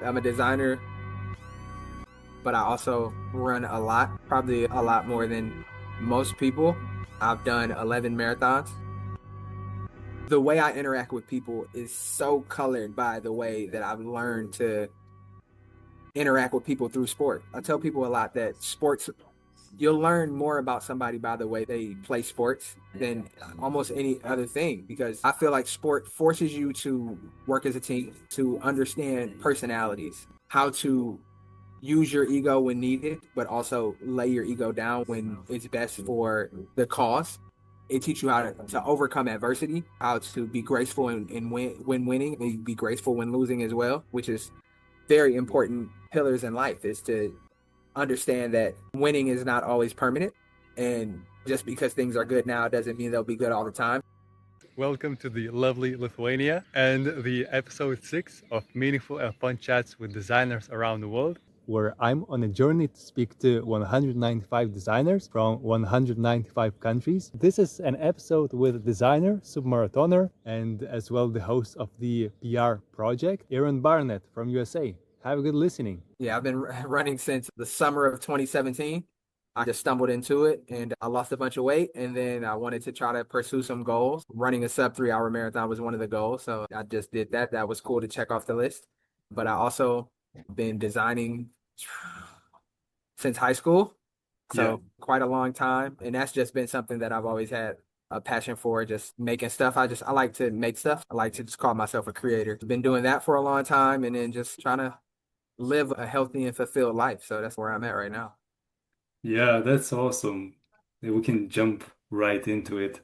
I'm a designer, but I also run a lot, probably a lot more than most people. I've done 11 marathons. The way I interact with people is so colored by the way that I've learned to interact with people through sport. I tell people a lot that sports, you'll learn more about somebody by the way they play sports than almost any other thing, because I feel like sport forces you to work as a team, to understand personalities, how to use your ego when needed, but also lay your ego down when it's best for the cause. It teaches you how to overcome adversity, how to be graceful and when winning, and be graceful when losing as well, which is very important pillars in life, is to understand that winning is not always permanent. And just because things are good now doesn't mean they'll be good all the time. Welcome to the lovely Lithuania and the episode 6 of Meaningful and Fun Chats with Designers Around the World, where I'm on a journey to speak to 195 designers from 195 countries. This is an episode with designer, submarathoner, and as well the host of the PR project, Aaron Barnett from USA. Have a good listening. Yeah, I've been running since the summer of 2017. I just stumbled into it and I lost a bunch of weight. And then I wanted to try to pursue some goals. Running a sub 3 hour marathon was one of the goals. So I just did that. That was cool to check off the list. But I also been designing since high school. Yeah. So quite a long time. And that's just been something that I've always had a passion for, just making stuff. I like to make stuff. I like to just call myself a creator. Been doing that for a long time and then just trying to live a healthy and fulfilled life. So that's where I'm at right now. Yeah, that's awesome. We can jump right into it.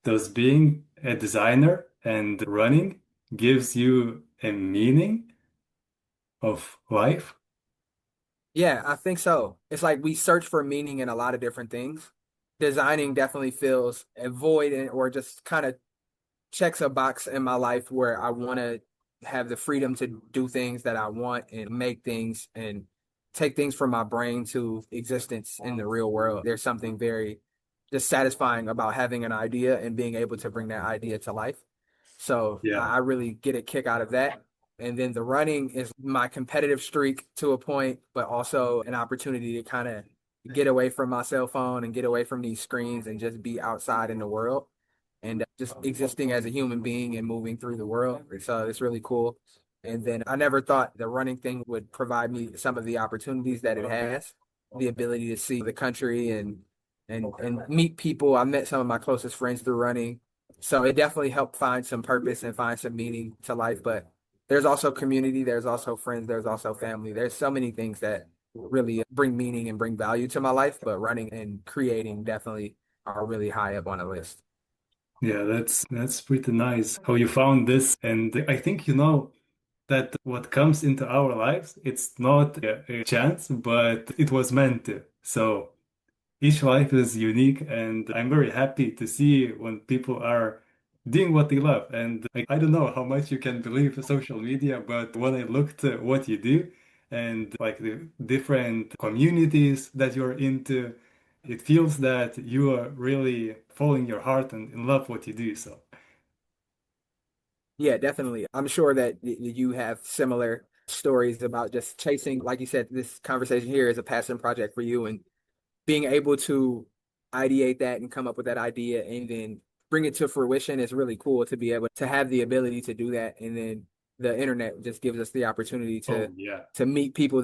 Does being a designer and running gives you a meaning of life? Yeah, I think so. It's like we search for meaning in a lot of different things. Designing definitely fills a void or just kind of checks a box in my life where I want to have the freedom to do things that I want and make things and take things from my brain to existence in the real world. There's something very just satisfying about having an idea and being able to bring that idea to life. So Yeah. I really get a kick out of that. And then the running is my competitive streak to a point, but also an opportunity to kind of get away from my cell phone and get away from these screens and just be outside in the world and just existing as a human being and moving through the world. So it's really cool. And then I never thought the running thing would provide me some of the opportunities that it has, the ability to see the country and meet people. I met some of my closest friends through running. So it definitely helped find some purpose and find some meaning to life. But there's also community, there's also friends, there's also family. There's so many things that really bring meaning and bring value to my life, but running and creating definitely are really high up on the list. Yeah, that's pretty nice how you found this. And I think you know that what comes into our lives, it's not a chance, but it was meant to. So each life is unique, and I'm very happy to see when people are doing what they love. And I don't know how much you can believe social media, but when I looked at what you do and like the different communities that you're into, it feels that you are really following your heart and in love what you do. So, Yeah, definitely. I'm sure that you have similar stories about just chasing, like you said, this conversation here is a passion project for you and being able to ideate that and come up with that idea and then bring it to fruition is really cool to be able to have the ability to do that. And then the internet just gives us the opportunity oh yeah. to meet people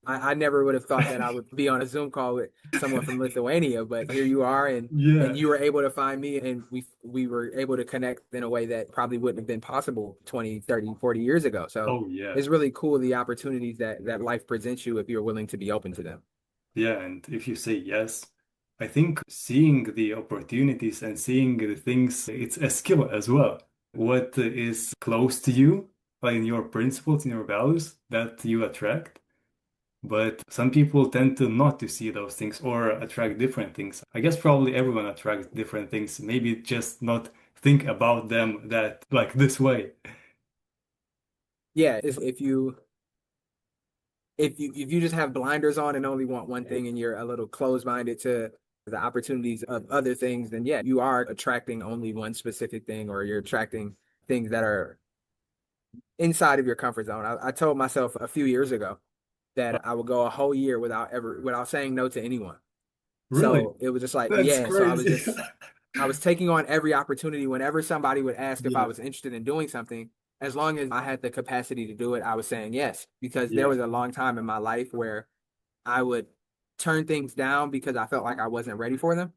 I never would have thought that I would be on a Zoom call with someone from Lithuania, but here you are and Yeah. you were able to find me and we were able to connect in a way that probably wouldn't have been possible 20, 30, 40 years ago. So Oh yeah. it's really cool the opportunities that life presents you if you're willing to be open to them. Yeah, and if you say yes, I think seeing the opportunities and seeing the things, it's a skill as well. What is close to you, like in your principles, in your values that you attract. But some people tend to not to see those things or attract different things. I guess probably everyone attracts different things, maybe just not think about them that like this way. Yeah, if you just have blinders on and only want one thing and you're a little closed-minded to the opportunities of other things, then yeah, you are attracting only one specific thing or you're attracting things that are inside of your comfort zone. I told myself a few years ago Uh, that I would go a whole year without saying no to anyone. Really? So it was just like, That's yeah. So crazy. I was taking on every opportunity whenever somebody would ask if I Yeah, was interested in doing something. As long as I had the capacity to do it, I was saying yes. Because there yeah, was a long time in my life where I would turn things down because I felt like I wasn't ready for them.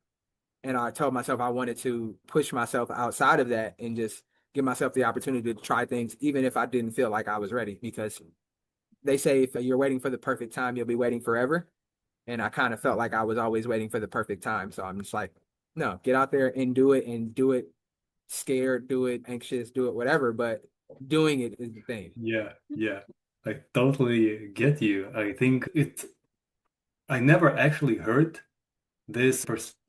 And I told myself I wanted to push myself outside of that and just give myself the opportunity to try things, even if I didn't feel like I was ready. Because they say if you're waiting for the perfect time, you'll be waiting forever. And I kind of felt like I was always waiting for the perfect time. So I'm just like, no, get out there and do it scared, do it anxious, do it whatever. But doing it is the thing. yeah, yeah. I totally get you. I think I never actually heard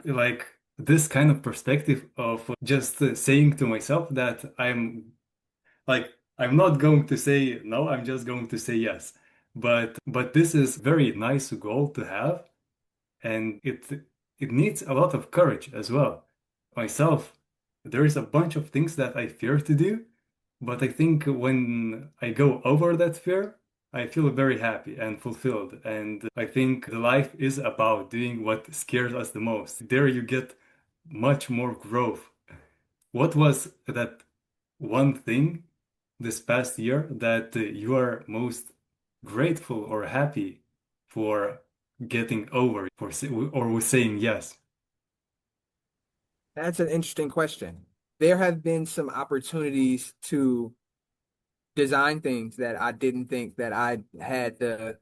like this kind of perspective of just saying to myself that like I'm not going to say no, I'm just going to say yes. But this is very nice goal to have, and it needs a lot of courage as well. Myself, there is a bunch of things that I fear to do, but I think when I go over that fear, I feel very happy and fulfilled. And I think the life is about doing what scares us the most. There you get much more growth. What was that one thing this past year that you are most grateful or happy for getting over or with saying yes? That's an interesting question. There have been some opportunities to design things that I didn't think that I had the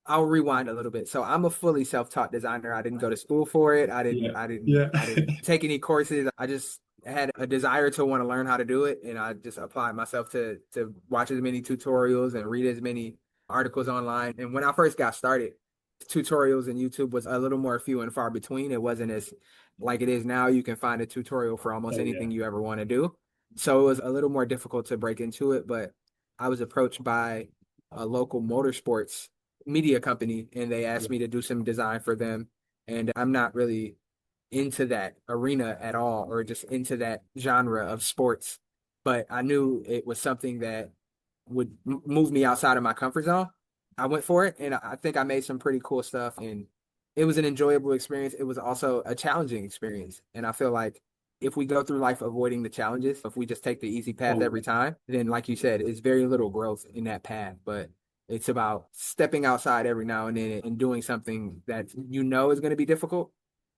I'll rewind a little bit. So I'm a fully self-taught designer. I didn't go to school for it. Yeah, yeah, I didn't take any courses. I just had a desire to want to learn how to do it. And I just applied myself to watch as many tutorials and read as many articles online. And when I first got started, tutorials and YouTube was a little more few and far between. It wasn't as like it is now. You can find a tutorial for almost oh yeah, anything you ever want to do. So it was a little more difficult to break into it, but I was approached by a local motorsports media company and they asked yeah. me to do some design for them. And I'm not really into that arena at all or just into that genre of sports. But I knew it was something that would move me outside of my comfort zone. I went for it and I think I made some pretty cool stuff and it was an enjoyable experience. It was also a challenging experience. And I feel like if we go through life avoiding the challenges, if we just take the easy path Oh every time, then like you said, it's very little growth in that path. But it's about stepping outside every now and then and doing something that you know is going to be difficult.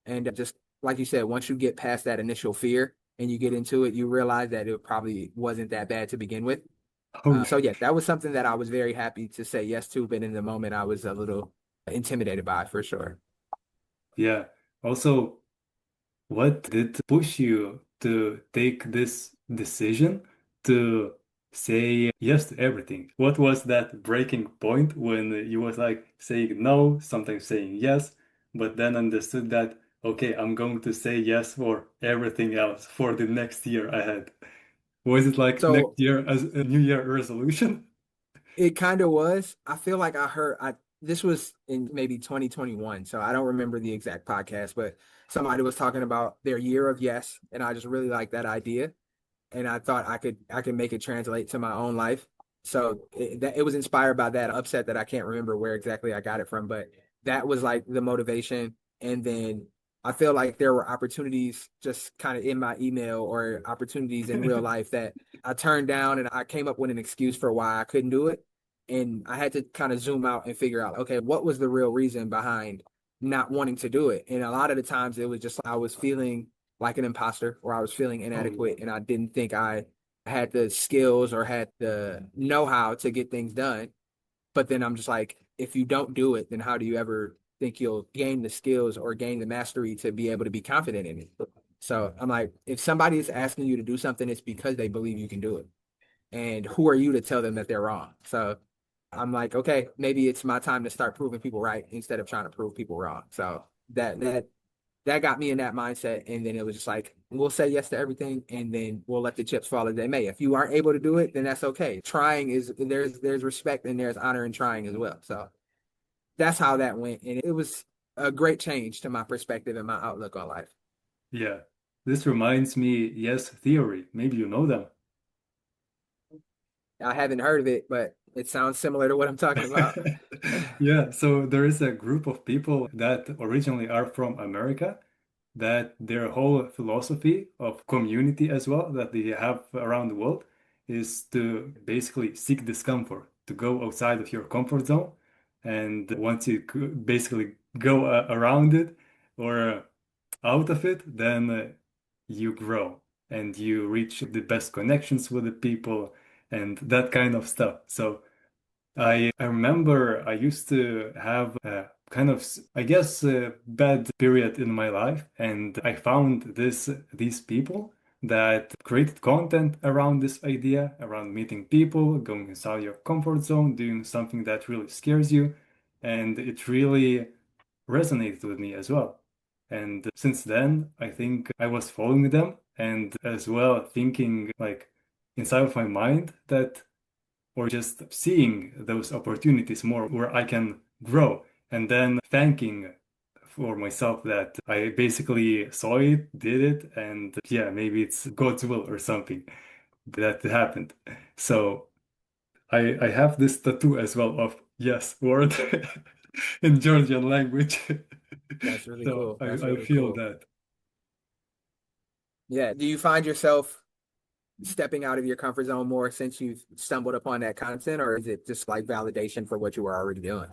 And just like you said, once you get past that initial fear and you get into it, you realize that it probably wasn't that bad to begin with. yeah. So yeah, that was something that I was very happy to say yes to, but in the moment I was a little intimidated by for sure. Yeah. Also, what did push you to take this decision to say yes to everything? What was that breaking point when you was like saying no, sometimes saying yes, but then understood that, okay, I'm going to say yes for everything else for the next year ahead? Was it like next So year as a New Year resolution? it kind of was. I feel like I this was in maybe 2021, so I don't remember the exact podcast, but somebody was talking about their year of yes, and I just really like that idea. And I thought I could make it translate to my own life. So it was inspired by that. Upset that I can't remember where exactly I got it from, but that was like the motivation. And then I feel like there were opportunities just kind of in my email or opportunities in real life that I turned down and I came up with an excuse for why I couldn't do it. And I had to kind of zoom out and figure out, okay, what was the real reason behind not wanting to do it? And a lot of the times it was just I was feeling like an imposter or I was feeling Oh yeah. inadequate and I didn't think I had the skills or had the know-how to get things done. But then I'm just like, if you don't do it, then how do you ever think you'll gain the skills or gain the mastery to be able to be confident in it? So I'm like, if somebody is asking you to do something, it's because they believe you can do it. And who are you to tell them that they're wrong? So I'm like, okay, maybe it's my time to start proving people right instead of trying to prove people wrong. So that got me in that mindset. And then it was just like, we'll say yes to everything and then we'll let the chips fall as they may. If you aren't able to do it, then that's okay. Trying is there's respect and there's honor in trying as well. So that's how that went. And it was a great change to my perspective and my outlook on life. Yeah. This reminds me, yes, theory. Maybe you know them. I haven't heard of it, but it sounds similar to what I'm talking about. Yeah, so there is a group of people that originally are from America that their whole philosophy of community as well that they have around the world is to basically seek discomfort, to go outside of your comfort zone. And once you basically go around it or out of it, then you grow and you reach the best connections with the people and that kind of stuff. So I remember I used to have a kind of, I guess, a bad period in my life, and I found these people that created content around this idea, around meeting people, going inside your comfort zone, doing something that really scares you, and it really resonated with me as well. And since then, I think I was following them and as well thinking like inside of my mind that or just seeing those opportunities more where I can grow and then thanking for myself that I basically saw it, did it, and yeah, maybe it's God's will or something that happened. So I have this tattoo as well of yes word in Georgian language. That's really So cool. That's I really feel cool. that. Yeah. Do you find yourself stepping out of your comfort zone more since you've stumbled upon that content, or is it just like validation for what you were already doing?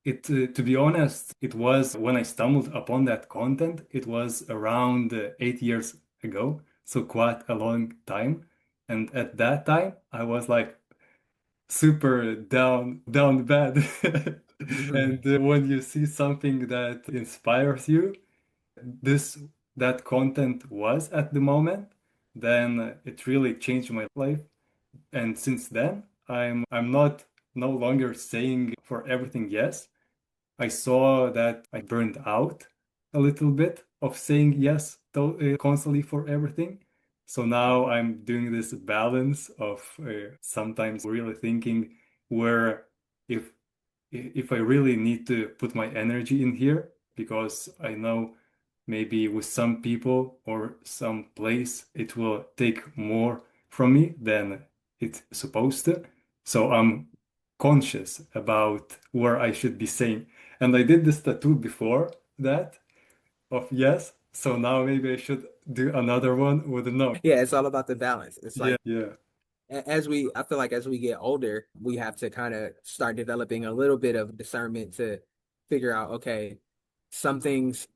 It, to be honest, it was when I stumbled upon that content, it was around 8 years ago, so quite a long time. And at that time, I was like super down bad. Mhm. And when you see something that inspires you, this that content was at the moment, then it really changed my life. And since then, I'm not no longer saying for everything yes. I saw that I burned out a little bit of saying yes to, constantly for everything. So now I'm doing this balance of sometimes really thinking where if if I really need to put my energy in here, because I know maybe with some people or some place it will take more from me than it's supposed to. So I'm conscious about where I should be saying. And I did this tattoo before that of yes. So now maybe I should do another one with a no. Yeah, it's all about the balance. It's Yeah, like yeah. I feel like as we get older, we have to kind of start developing a little bit of discernment to figure out, okay, some things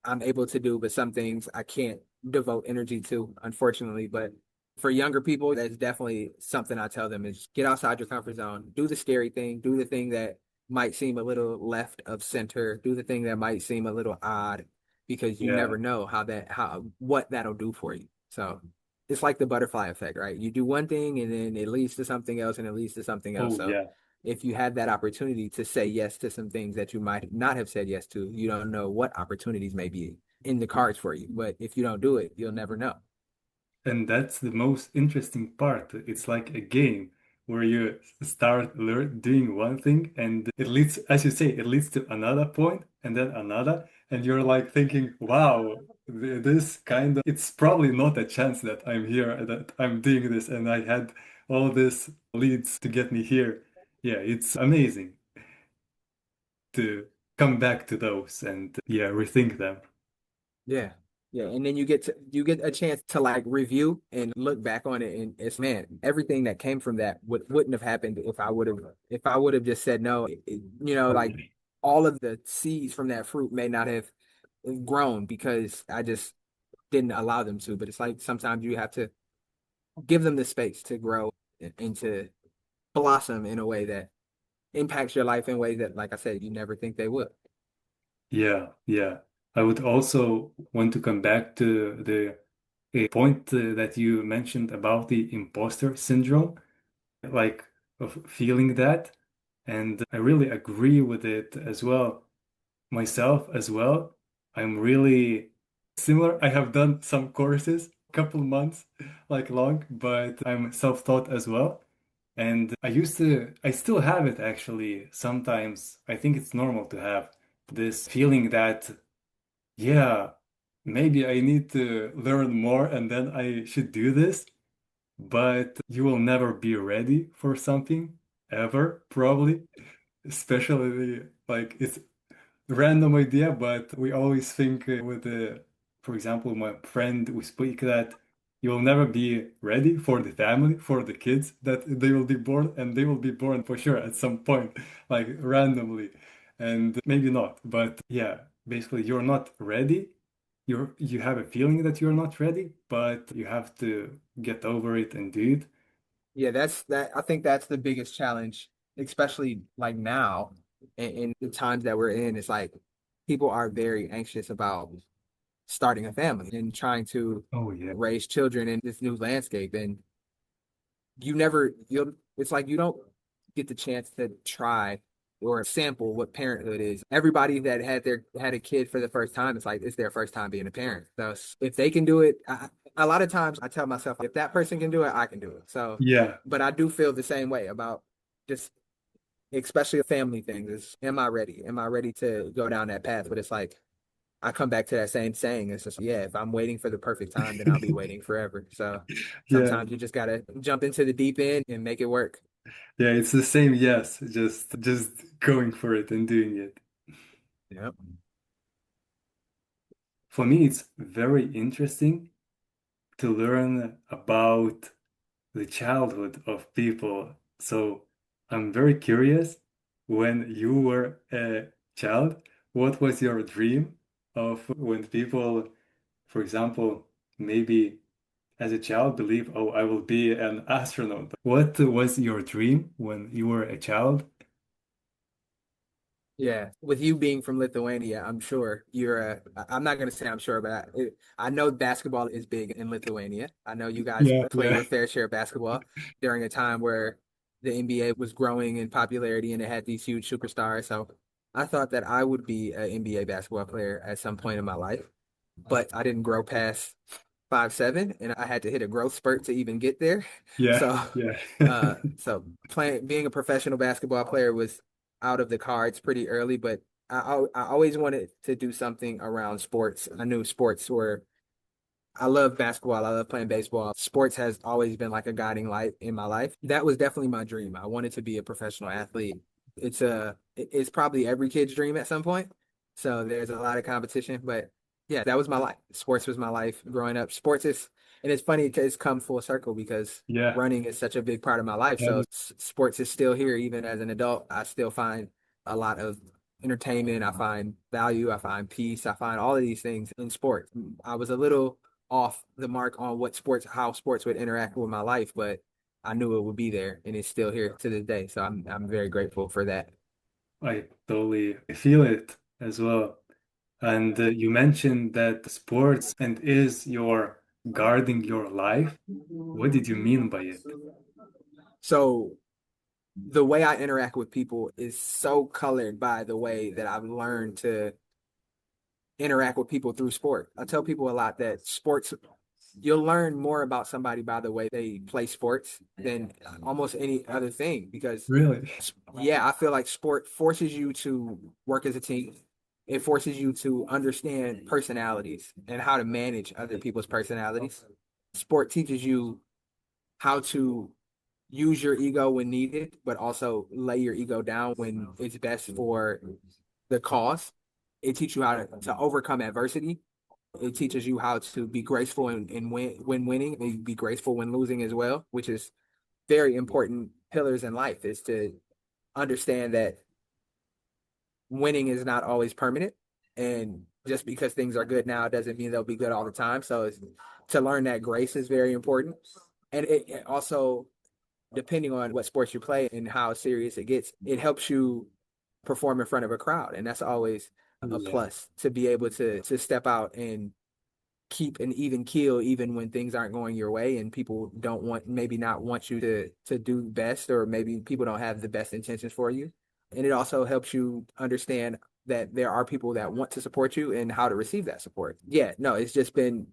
I'm able to do, but some things I can't devote energy to, unfortunately. But for younger people, that's definitely something I tell them is get outside your comfort zone, do the scary thing, do the thing that might seem a little left of center, do the thing that might seem a little odd, because you Yeah. never know how what that'll do for you. So it's like the butterfly effect, right? You do one thing and then it leads to something else and it leads to something else. Oh, So yeah. if you have that opportunity to say yes to some things that you might not have said yes to, you don't know what opportunities may be in the cards for you. But if you don't do it, you'll never know. And that's the most interesting part. It's like a game where you start doing one thing and it leads, as you say, it leads to another point and then another. And you're like thinking, wow, this kind of, it's probably not a chance that I'm here, that I'm doing this. And I had all this leads to get me here. Yeah, it's amazing to come back to those and yeah, rethink them. Yeah. Yeah. And then you get a chance to like review and look back on it and it's man, everything that came from that wouldn't have happened if I would have just said no. Like all of the seeds from that fruit may not have grown because I just didn't allow them to. But it's like sometimes you have to give them the space to grow and to blossom in a way that impacts your life in ways that, like I said, you never think they would. Yeah, yeah. I would also want to come back to the a point that you mentioned about the imposter syndrome, like of feeling that. And I really agree with it as well. Myself as well. I'm really similar. I have done some courses, couple months like long, but I'm self-taught as well. And I still have it actually. Sometimes I think it's normal to have this feeling that yeah, maybe I need to learn more and then I should do this. but you will never be ready for something ever, probably. Especially like it's random idea, but we always think with for example, my friend, we speak that you will never be ready for the family, for the kids, that they will be born and they will be born for sure at some point, like randomly. And maybe not, but yeah, basically you're not ready. You have a feeling that you're not ready, but you have to get over it and do it. Yeah, that's that. I think that's the biggest challenge, especially like now in the times that we're in. It's like people are very anxious about starting a family and trying to Oh yeah. raise children in this new landscape. And you'll, it's like you don't get the chance to try or sample what parenthood is. Everybody that had a kid for the first time, it's like it's their first time being a parent. So if they can do it, a lot of times I tell myself, if that person can do it, I can do it. So, Yeah. but I do feel the same way about just especially family things. Is am I ready? Am I ready to go down that path? But it's like I come back to that same saying. It's just, yeah, if I'm waiting for the perfect time, then I'll be waiting forever. So Yeah. sometimes you just gotta jump into the deep end and make it work. Yeah, it's the same, yes. Just going for it and doing it. Yep. For me, it's very interesting to learn about the childhood of people. So I'm very curious, when you were a child, what was your dream of when people, for example, maybe as a child believe, oh, I will be an astronaut. What was your dream when you were a child? Yeah, with you being from Lithuania, I'm sure I'm not going to say I'm sure, but I know basketball is big in Lithuania. I know you guys Yeah, play yeah. your fair share of basketball during a time where the NBA was growing in popularity and it had these huge superstars. So I thought that I would be an NBA basketball player at some point in my life, but I didn't grow past 5'7", and I had to hit a growth spurt to even get there. Yeah, So, yeah. so playing being a professional basketball player was out of the cards pretty early. But I always wanted to do something around sports. I knew sports were. I love basketball. I love playing baseball. Sports has always been like a guiding light in my life. That was definitely my dream. I wanted to be a professional athlete. It's probably every kid's dream at some point. So there's a lot of competition, but yeah, that was my life. Sports was my life growing up. And it's funny because it's come full circle because Yeah. running is such a big part of my life. So sports is still here even as an adult. I still find a lot of entertainment. I find value. I find peace. I find all of these things in sports. I was a little off the mark on how sports would interact with my life, but I knew it would be there, and it's still here to this day. So I'm very grateful for that. I totally feel it as well. And you mentioned that sports and is your guarding your life. What did you mean by it? So the way I interact with people is so colored by the way that I've learned to interact with people through sport. I tell people a lot that you'll learn more about somebody by the way they play sports than almost any other thing because Really? yeah, I feel like sport forces you to work as a team. It forces you to understand personalities and how to manage other people's personalities. Sport teaches you how to use your ego when needed, but also lay your ego down when it's best for the cause. It teaches you how to overcome adversity. It teaches you how to be graceful and when winning, and be graceful when losing as well, which is very important pillars in life is to understand that winning is not always permanent. And just because things are good now doesn't mean they'll be good all the time. So to learn that grace is very important. And it also, depending on what sports you play and how serious it gets, it helps you perform in front of a crowd. And that's always a Yeah. plus to be able to step out and keep an even keel even when things aren't going your way and people don't want maybe not want you to do best, or maybe people don't have the best intentions for you. And it also helps you understand that there are people that want to support you and how to receive that support. Yeah, no, it's just been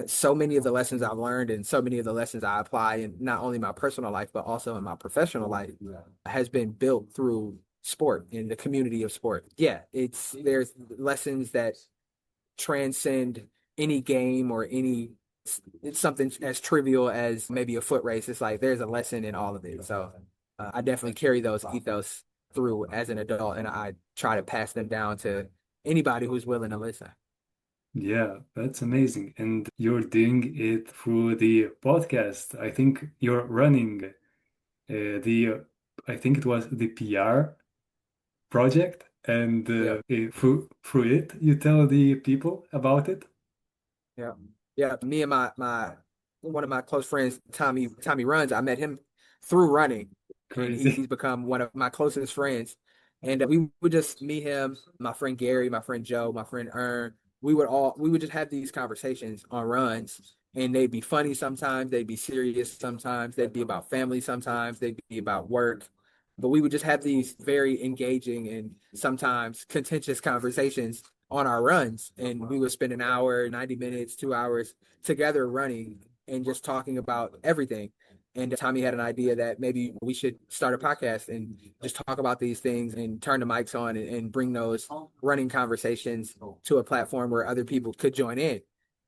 so many of the lessons I've learned and so many of the lessons I apply in not only my personal life but also in my professional life has been built through sport in the community of sport. Yeah, there's lessons that transcend any game or any it's something as trivial as maybe a foot race. It's like there's a lesson in all of it. So I definitely carry those ethos through as an adult, and I try to pass them down to anybody who's willing to listen. Yeah, that's amazing. And you're doing it through the podcast. I think you're running I think it was the PR project, and Yep. through it, you tell the people about it. Yeah. Yeah. Me and my one of my close friends, Tommy runs. I met him through running, and Crazy. he's become one of my closest friends. And we would just meet him, my friend Gary, my friend Joe, my friend Ern. We would just have these conversations on runs, and they'd be funny sometimes, they'd be serious sometimes, they'd be about family sometimes, they'd be about work. But we would just have these very engaging and sometimes contentious conversations on our runs, and we would spend an hour, 90 minutes, 2 hours together running and just talking about everything. And Tommy had an idea that maybe we should start a podcast and just talk about these things and turn the mics on and bring those running conversations to a platform where other people could join in.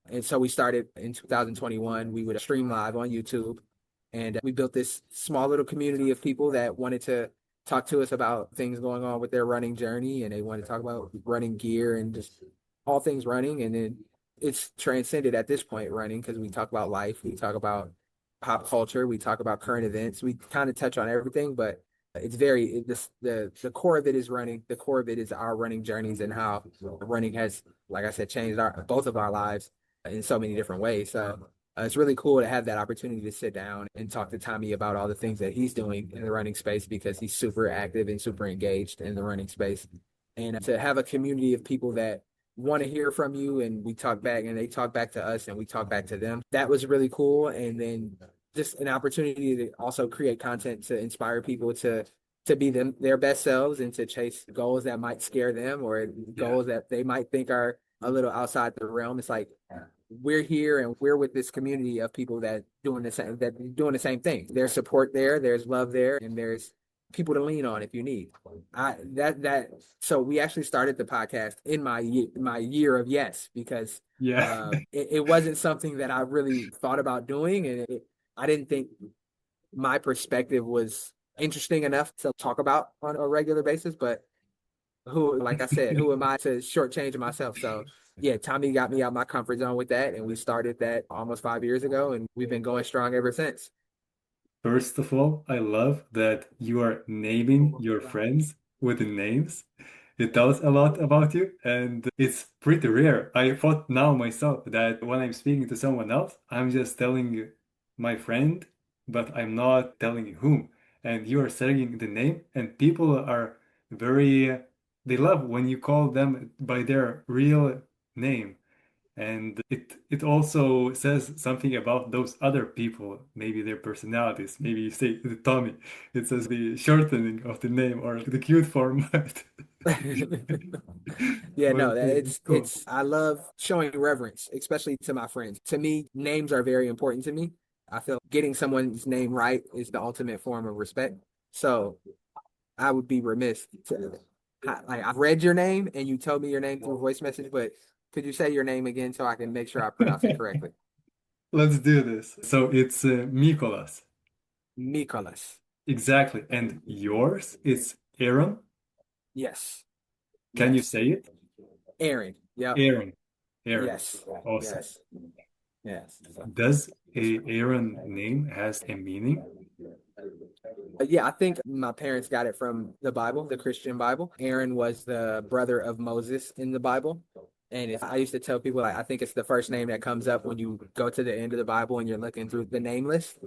And so we started in 2021. We would stream live on YouTube, and we built this small little community of people that wanted to talk to us about things going on with their running journey, and they wanted to talk about running gear and just all things running. And then it's transcended at this point running because we talk about life, we talk about pop culture, we talk about current events, we kind of touch on everything, but it's very the core of it is running. The core of it is our running journeys and how running has, like I said, changed our both of our lives in so many different ways. So it's really cool to have that opportunity to sit down and talk to Tommy about all the things that he's doing in the running space because he's super active and super engaged in the running space. And to have a community of people that want to hear from you and we talk back and they talk back to us and we talk back to them, that was really cool. And then just an opportunity to also create content to inspire people to be their best selves and to chase goals that might scare them or Yeah. goals that they might think are a little outside the realm. It's like we're here and we're with this community of people that doing the same thing. There's support there, there's love there, and there's people to lean on if you need. I that that so we actually started the podcast in my year of yes because Yeah. it wasn't something that I really thought about doing, and I didn't think my perspective was interesting enough to talk about on a regular basis. But who, like I said, who am I to shortchange myself? So yeah, Tommy got me out my comfort zone with that, and we started that almost 5 years ago, and we've been going strong ever since. First of all, I love that you are naming your friends with the names. It tells a lot about you, and it's pretty rare. I thought now myself that when I'm speaking to someone else, I'm just telling my friend, but I'm not telling whom. And you are saying the name, and people are very, they love when you call them by their real name. And it also says something about those other people, maybe their personalities. Maybe you say the Tommy, it says the shortening of the name or the cute format. Yeah, But no, cool. it's I love showing reverence, especially to my friends. To me, names are very important to me. I feel getting someone's name right is the ultimate form of respect. So I would be remiss to like I've read your name and you told me your name through a voice message, but could you say your name again so I can make sure I pronounce it correctly? Let's do this. So it's Mikolas. Nicholas. Exactly. And yours is Aaron. Yes. Can you Yes. say it? Aaron. Yep. Aaron. Aaron. Yes. Awesome. Yes. Yes. Does a Aaron name has a meaning? Yeah, I think my parents got it from the Bible, the Christian Bible. Aaron was the brother of Moses in the Bible. And I used to tell people, like, I think it's the first name that comes up when you go to the end of the Bible and you're looking through the name list.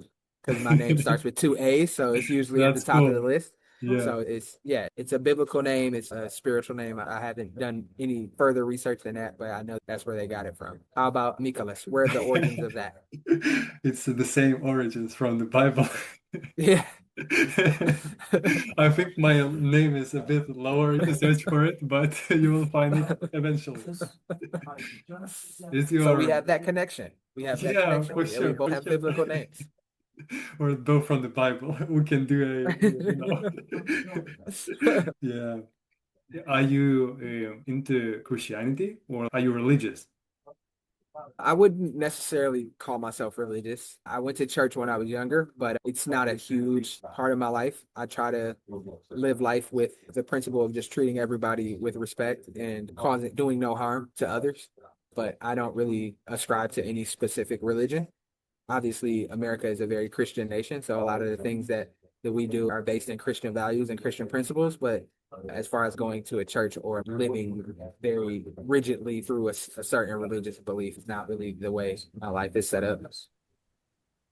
Because my name starts with two A's, so it's usually at the That's top of the cool. list. Yeah. So yeah, it's a biblical name. It's a spiritual name. I haven't done any further research than that, but I know that's where they got it from. How about Nicholas? Where are the origins of that? It's the same origins from the Bible. Yeah. I think my name is a bit lower if you search for it, but you will find it eventually. Is So we your have that connection. We have that yeah, connection. for Yeah, we sure, both for have sure. biblical names. Or both from the Bible. We can do yeah. Are you into Christianity or are you religious? I wouldn't necessarily call myself religious. I went to church when I was younger, but it's not a huge part of my life. I try to live life with the principle of just treating everybody with respect and doing no harm to others. But I don't really ascribe to any specific religion. Obviously, America is a very Christian nation, so a lot of the things that we do are based in Christian values and Christian principles. But as far as going to a church or living very rigidly through a certain religious belief, it's not really the way my life is set up.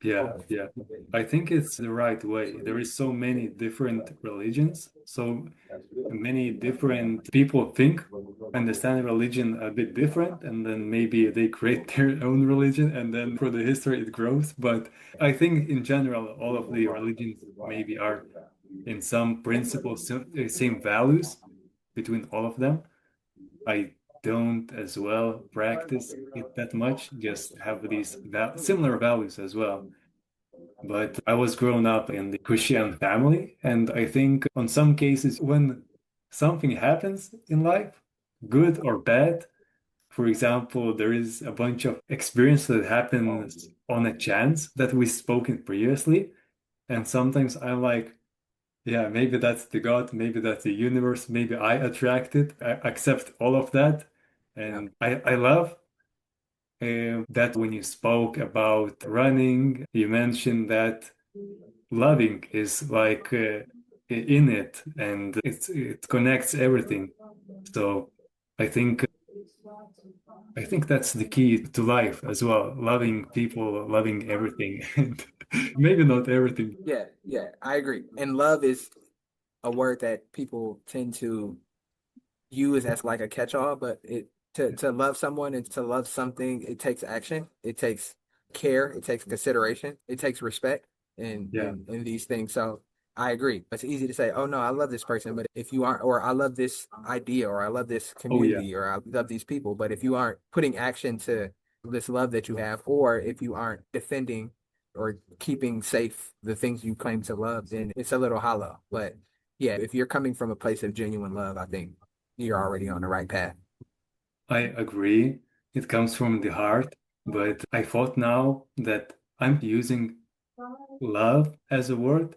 Yeah, yeah. I think it's the right way. There is so many different religions, so many different people think, understand religion a bit different, and then maybe they create their own religion, and then for the history it grows. But I think in general, all of the religions maybe are in some principles, same values between all of them. I don't as well practice it that much, just have these val similar values as well. But I was grown up in the Christian family, and I think on some cases, when something happens in life, good or bad, for example, there is a bunch of experience that happens on a chance that we've spoken previously, and sometimes I'm like, yeah, maybe that's the God, maybe that's the universe, maybe I attract it. I accept all of that. Yeah. And I love that when you spoke about running, you mentioned that loving is like in it and it connects everything. So I think I think that's the key to life as well. Loving people, loving everything, and maybe not everything. Yeah, yeah, I agree. And love is a word that people tend to use as like a catch-all, but it to love someone and to love something, it takes action, it takes care, it takes consideration, it takes respect Yeah. in these things. So I agree. It's easy to say, oh no, I love this person, but if you aren't, or I love this idea, or I love this Oh yeah. community, or I love these people, but if you aren't putting action to this love that you have, or if you aren't defending or keeping safe the things you claim to love, then it's a little hollow. But yeah, if you're coming from a place of genuine love, I think you're already on the right path. I agree. It comes from the heart, but I thought now that I'm using love as a word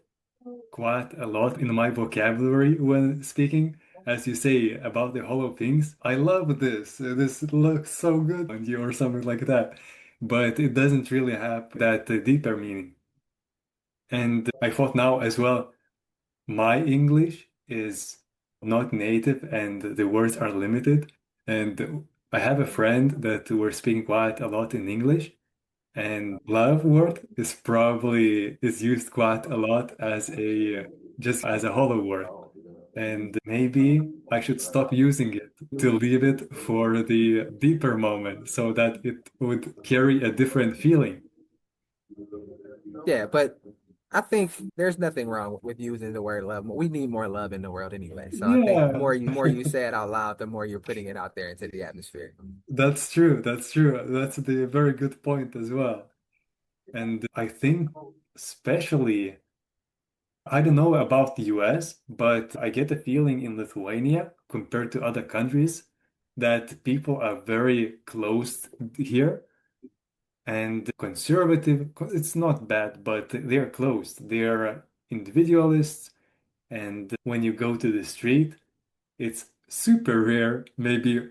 quite a lot in my vocabulary when speaking. As you say about the hollow things, I love this. This looks so good on you, or something like that. But it doesn't really have that deeper meaning. And I thought now as well, my English is not native and the words are limited. And I have a friend that we're speaking quite a lot in English, and love word is probably is used quite a lot as a just as a hollow word. And maybe I should stop using it to leave it for the deeper moment so that it would carry a different feeling. Yeah, but I think there's nothing wrong with using the word love. We need more love in the world anyway. So I think Yeah, the more you say it out loud, the more you're putting it out there into the atmosphere. that's true. That's true. That's the very good point as well. And I think especially I don't know about the US, but I get a feeling in Lithuania compared to other countries that people are very closed here and conservative. It's not bad, but they're closed. They're individualists. And when you go to the street, it's super rare. Maybe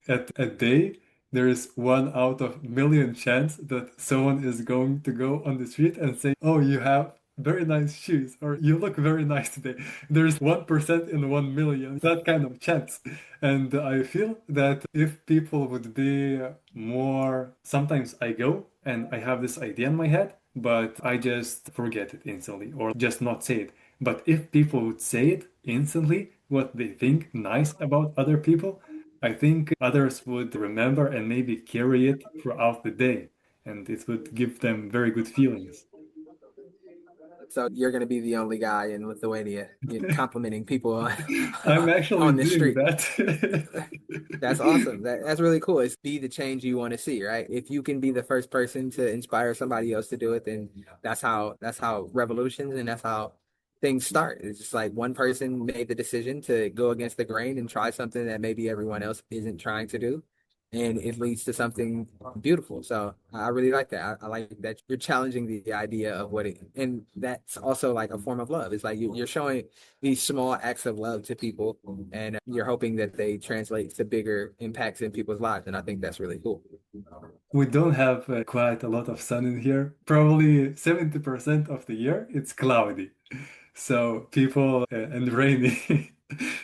at a day, there is 1 out of 1,000,000 chance that someone is going to go on the street and say, "Oh, you have very nice shoes," or "You look very nice today." There's 1% in 1 million, that kind of chance. And I feel that if people would be more, sometimes I go and I have this idea in my head, but I just forget it instantly or just not say it. But if people would say it instantly, what they think nice about other people, I think others would remember and maybe carry it throughout the day, and it would give them very good feelings. So you're going to be the only guy in Lithuania complimenting people on, I'm actually on the doing street. that. That's awesome. That's really cool. It's be the change you want to see, right? If you can be the first person to inspire somebody else to do it, then that's how revolutions and that's how things start. It's just like one person made the decision to go against the grain and try something that maybe everyone else isn't trying to do. and it leads to something beautiful. So I really like that. I like that you're challenging the idea of what it, and that's also like a form of love. It's like you're showing these small acts of love to people, and you're hoping that they translate to bigger impacts in people's lives. And I think that's really cool. We don't have quite a lot of sun in here. Probably 70% of the year it's cloudy. So people and rainy.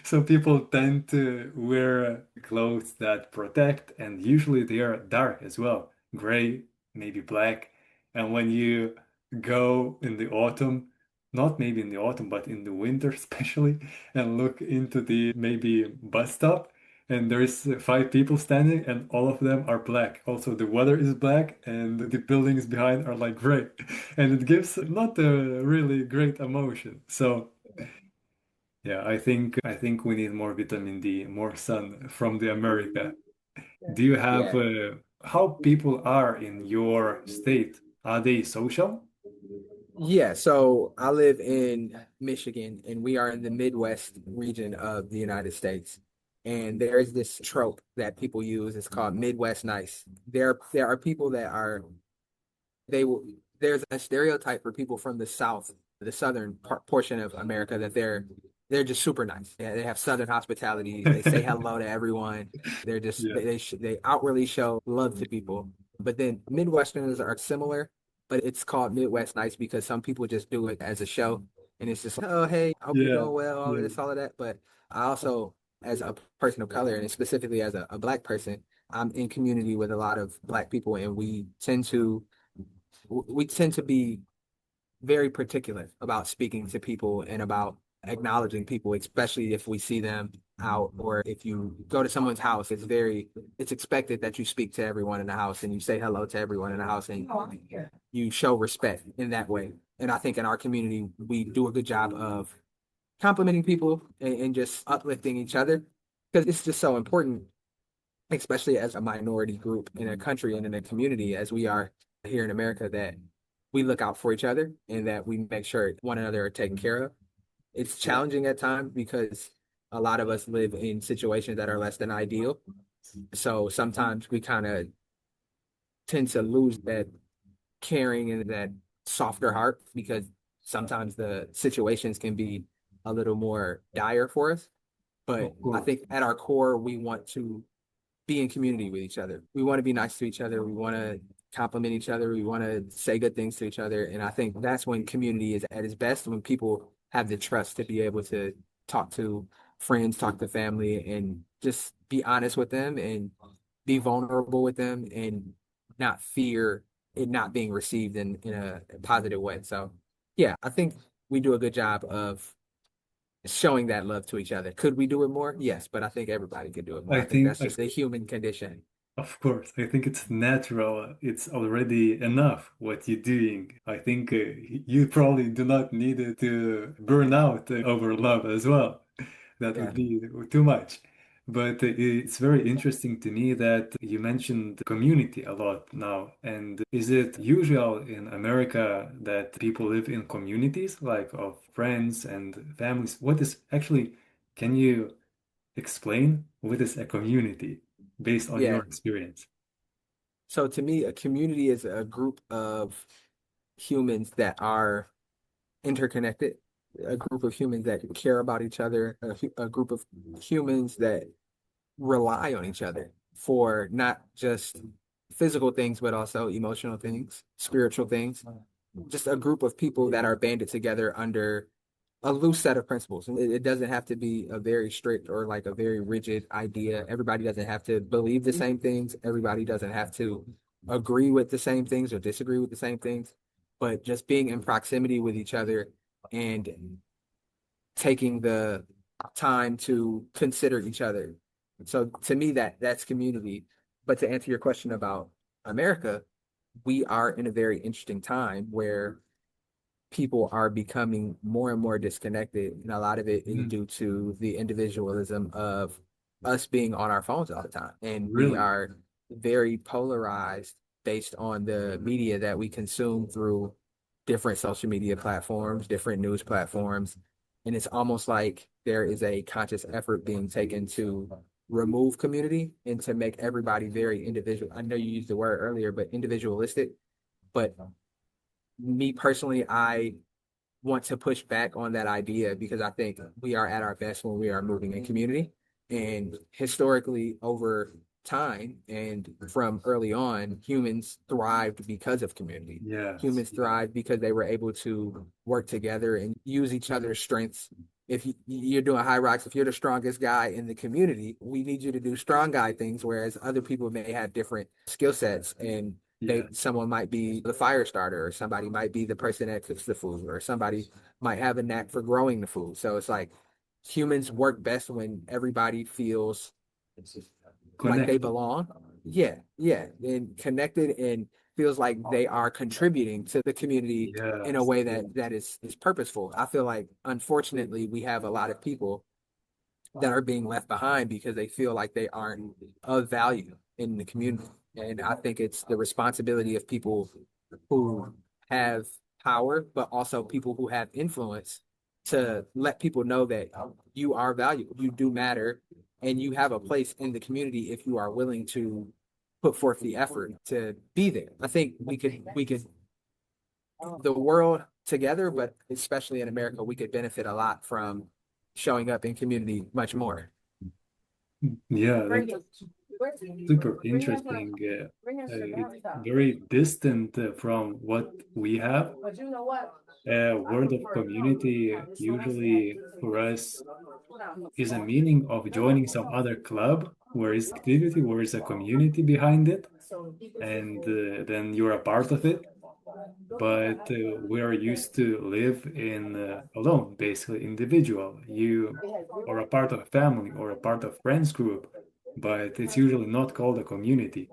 So people tend to wear clothes that protect, and usually they are dark as well, gray, maybe black. And when you go in the autumn, not maybe in the autumn, but in the winter especially, and look into the maybe bus stop, and there's five people standing, and all of them are black. Also, the weather is black, and the buildings behind are like gray, and it gives not a really great emotion. So yeah, I think we need more vitamin D, more sun from the America. Do you have Yeah. how people are in your state? Are they social? Yeah, so I live in Michigan and we are in the Midwest region of the United States. And there's this trope that people use. It's called Midwest nice. There are people that are they will there's a stereotype for people from the South, the southern portion of America that they're just super nice. Yeah, they have southern hospitality. They say hello to everyone. They're just Yeah. they outwardly show love to people. But then Midwesterners are similar, but it's called Midwest nice because some people just do it as a show, and it's just like, oh hey, I hope you're Yeah. doing well, all of Yeah. this, all of that. But I also, as a person of color, and specifically as a black person, I'm in community with a lot of black people, and we tend to be very particular about speaking to people and about acknowledging people, especially if we see them out or if you go to someone's house, it's expected that you speak to everyone in the house and you say hello to everyone in the house and you show respect in that way. And I think in our community, we do a good job of complimenting people and just uplifting each other because it's just so important, especially as a minority group in a country and in a community as we are here in America, that we look out for each other and that we make sure one another are taken care of. It's challenging at times because a lot of us live in situations that are less than ideal. So sometimes we kind of tend to lose that caring and that softer heart because sometimes the situations can be a little more dire for us. But Of I course. think at our core, we want to be in community with each other. We want to be nice to each other. We want to compliment each other. We want to say good things to each other. And I think that's when community is at its best, when people have the trust to be able to talk to friends, talk to family, and just be honest with them and be vulnerable with them and not fear it not being received in a positive way. So, yeah, I think we do a good job of showing that love to each other. Could we do it more? Yes, but I think everybody could do it more. I I think think that's just the human condition. of course, I think it's natural. It's already enough what you're doing. I think you probably do not need it to burn out over love as well. That Yeah. would be too much. But it's very interesting to me that you mentioned community a lot now. And is it usual in America that people live in communities like of friends and families? What is actually, can you explain what is a community based on your Yeah. experience? So to me, a community is a group of humans that are interconnected, a group of humans that care about each other, a group of humans that rely on each other for not just physical things, but also emotional things, spiritual things. Just a group of people that are banded together under a loose set of principles. And it doesn't have to be a very strict or like a very rigid idea. Everybody doesn't have to believe the same things. Everybody doesn't have to agree with the same things or disagree with the same things. But just being in proximity with each other and taking the time to consider each other. So to me, that's community. But to answer your question about America, we are in a very interesting time where people are becoming more and more disconnected, and a lot of it is Mm, due to the individualism of us being on our phones all the time, and we really? are very polarized based on the media that we consume through different social media platforms, different news platforms, and it's almost like there is a conscious effort being taken to remove community and to make everybody very individual. I know you used the word earlier, but individualistic. But me personally, I want to push back on that idea because I think we are at our best when we are moving in community. And historically, over time and from early on, humans thrived because of community. Yes. Humans thrived because they were able to work together and use each other's strengths. If you're doing high rocks, if you're the strongest guy in the community, we need you to do strong guy things, whereas other people may have different skill sets and Yeah. someone might be the fire starter, or somebody might be the person that cooks the food, or somebody might have a knack for growing the food. So it's like humans work best when everybody feels like they Connected. belong. Yeah, yeah, and connected and feels like they are contributing to the community in a Yes. way that is purposeful. I feel like unfortunately we have a lot of people that are being left behind because they feel like they aren't of value in the community. And I think it's the responsibility of people who have power, but also people who have influence to let people know that you are valuable, you do matter, and you have a place in the community if you are willing to put forth the effort to be there. I think we could the world together, but especially in America, we could benefit a lot from showing up in community much more. Yeah, that's super interesting. It's very distant from what we have. Word of community usually for us is a meaning of joining some other club where is activity, where is a community behind it, and then you're a part of it. But we're used to live in alone, basically individual. You are a part of a family or a part of friends group, but it's usually not called a community.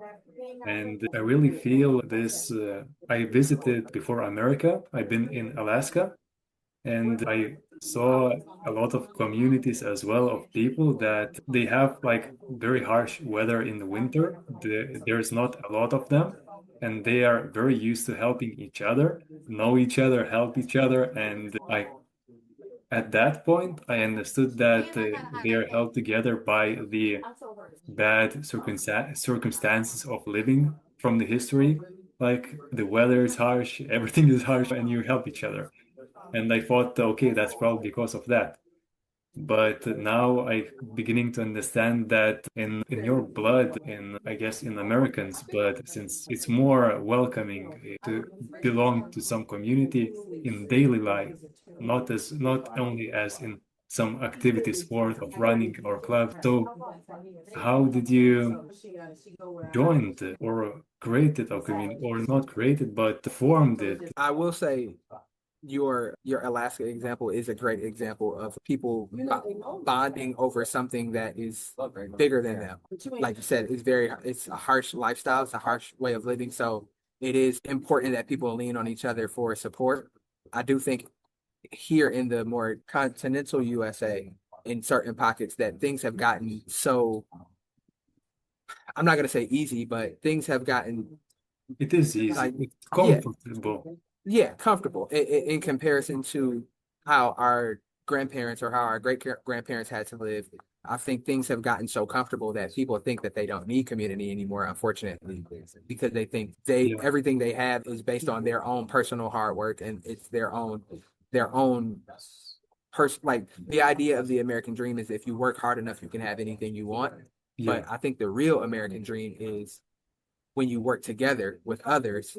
And I really feel this. I visited before America. I've been in Alaska, and I saw a lot of communities as well of people that they have like very harsh weather in the winter. There's not a lot of them, and they are very used to helping each other, know each other, help each other. And I, at that point, I understood that they are held together by the bad circumstances of living from the history. Like the weather is harsh, everything is harsh, and you help each other. And I thought, okay, that's probably because of that. But now I beginning to understand that in your blood, in I guess in Americans' blood, since it's more welcoming to belong to some community in daily life, not only as in some activity sport of running or club. So how did you join or created a community or not created but formed it? I will say your Alaska example is a great example of people bonding over something that is bigger than them. Like you said, it's a harsh lifestyle, it's a harsh way of living. So it is important that people lean on each other for support. I do think here in the more continental USA, in certain pockets, that things have gotten so, I'm not going to say easy, but things have gotten It is easy. like, It's yeah, comfortable. yeah, comfortable in comparison to how our grandparents or how our great grandparents had to live. I think things have gotten so comfortable that people think that they don't need community anymore, unfortunately, because they think Yeah. everything they have is based on their own personal hard work and it's their own person. Like the idea of the American dream is if you work hard enough, you can have anything you want. Yeah. But I think the real American dream is when you work together with others,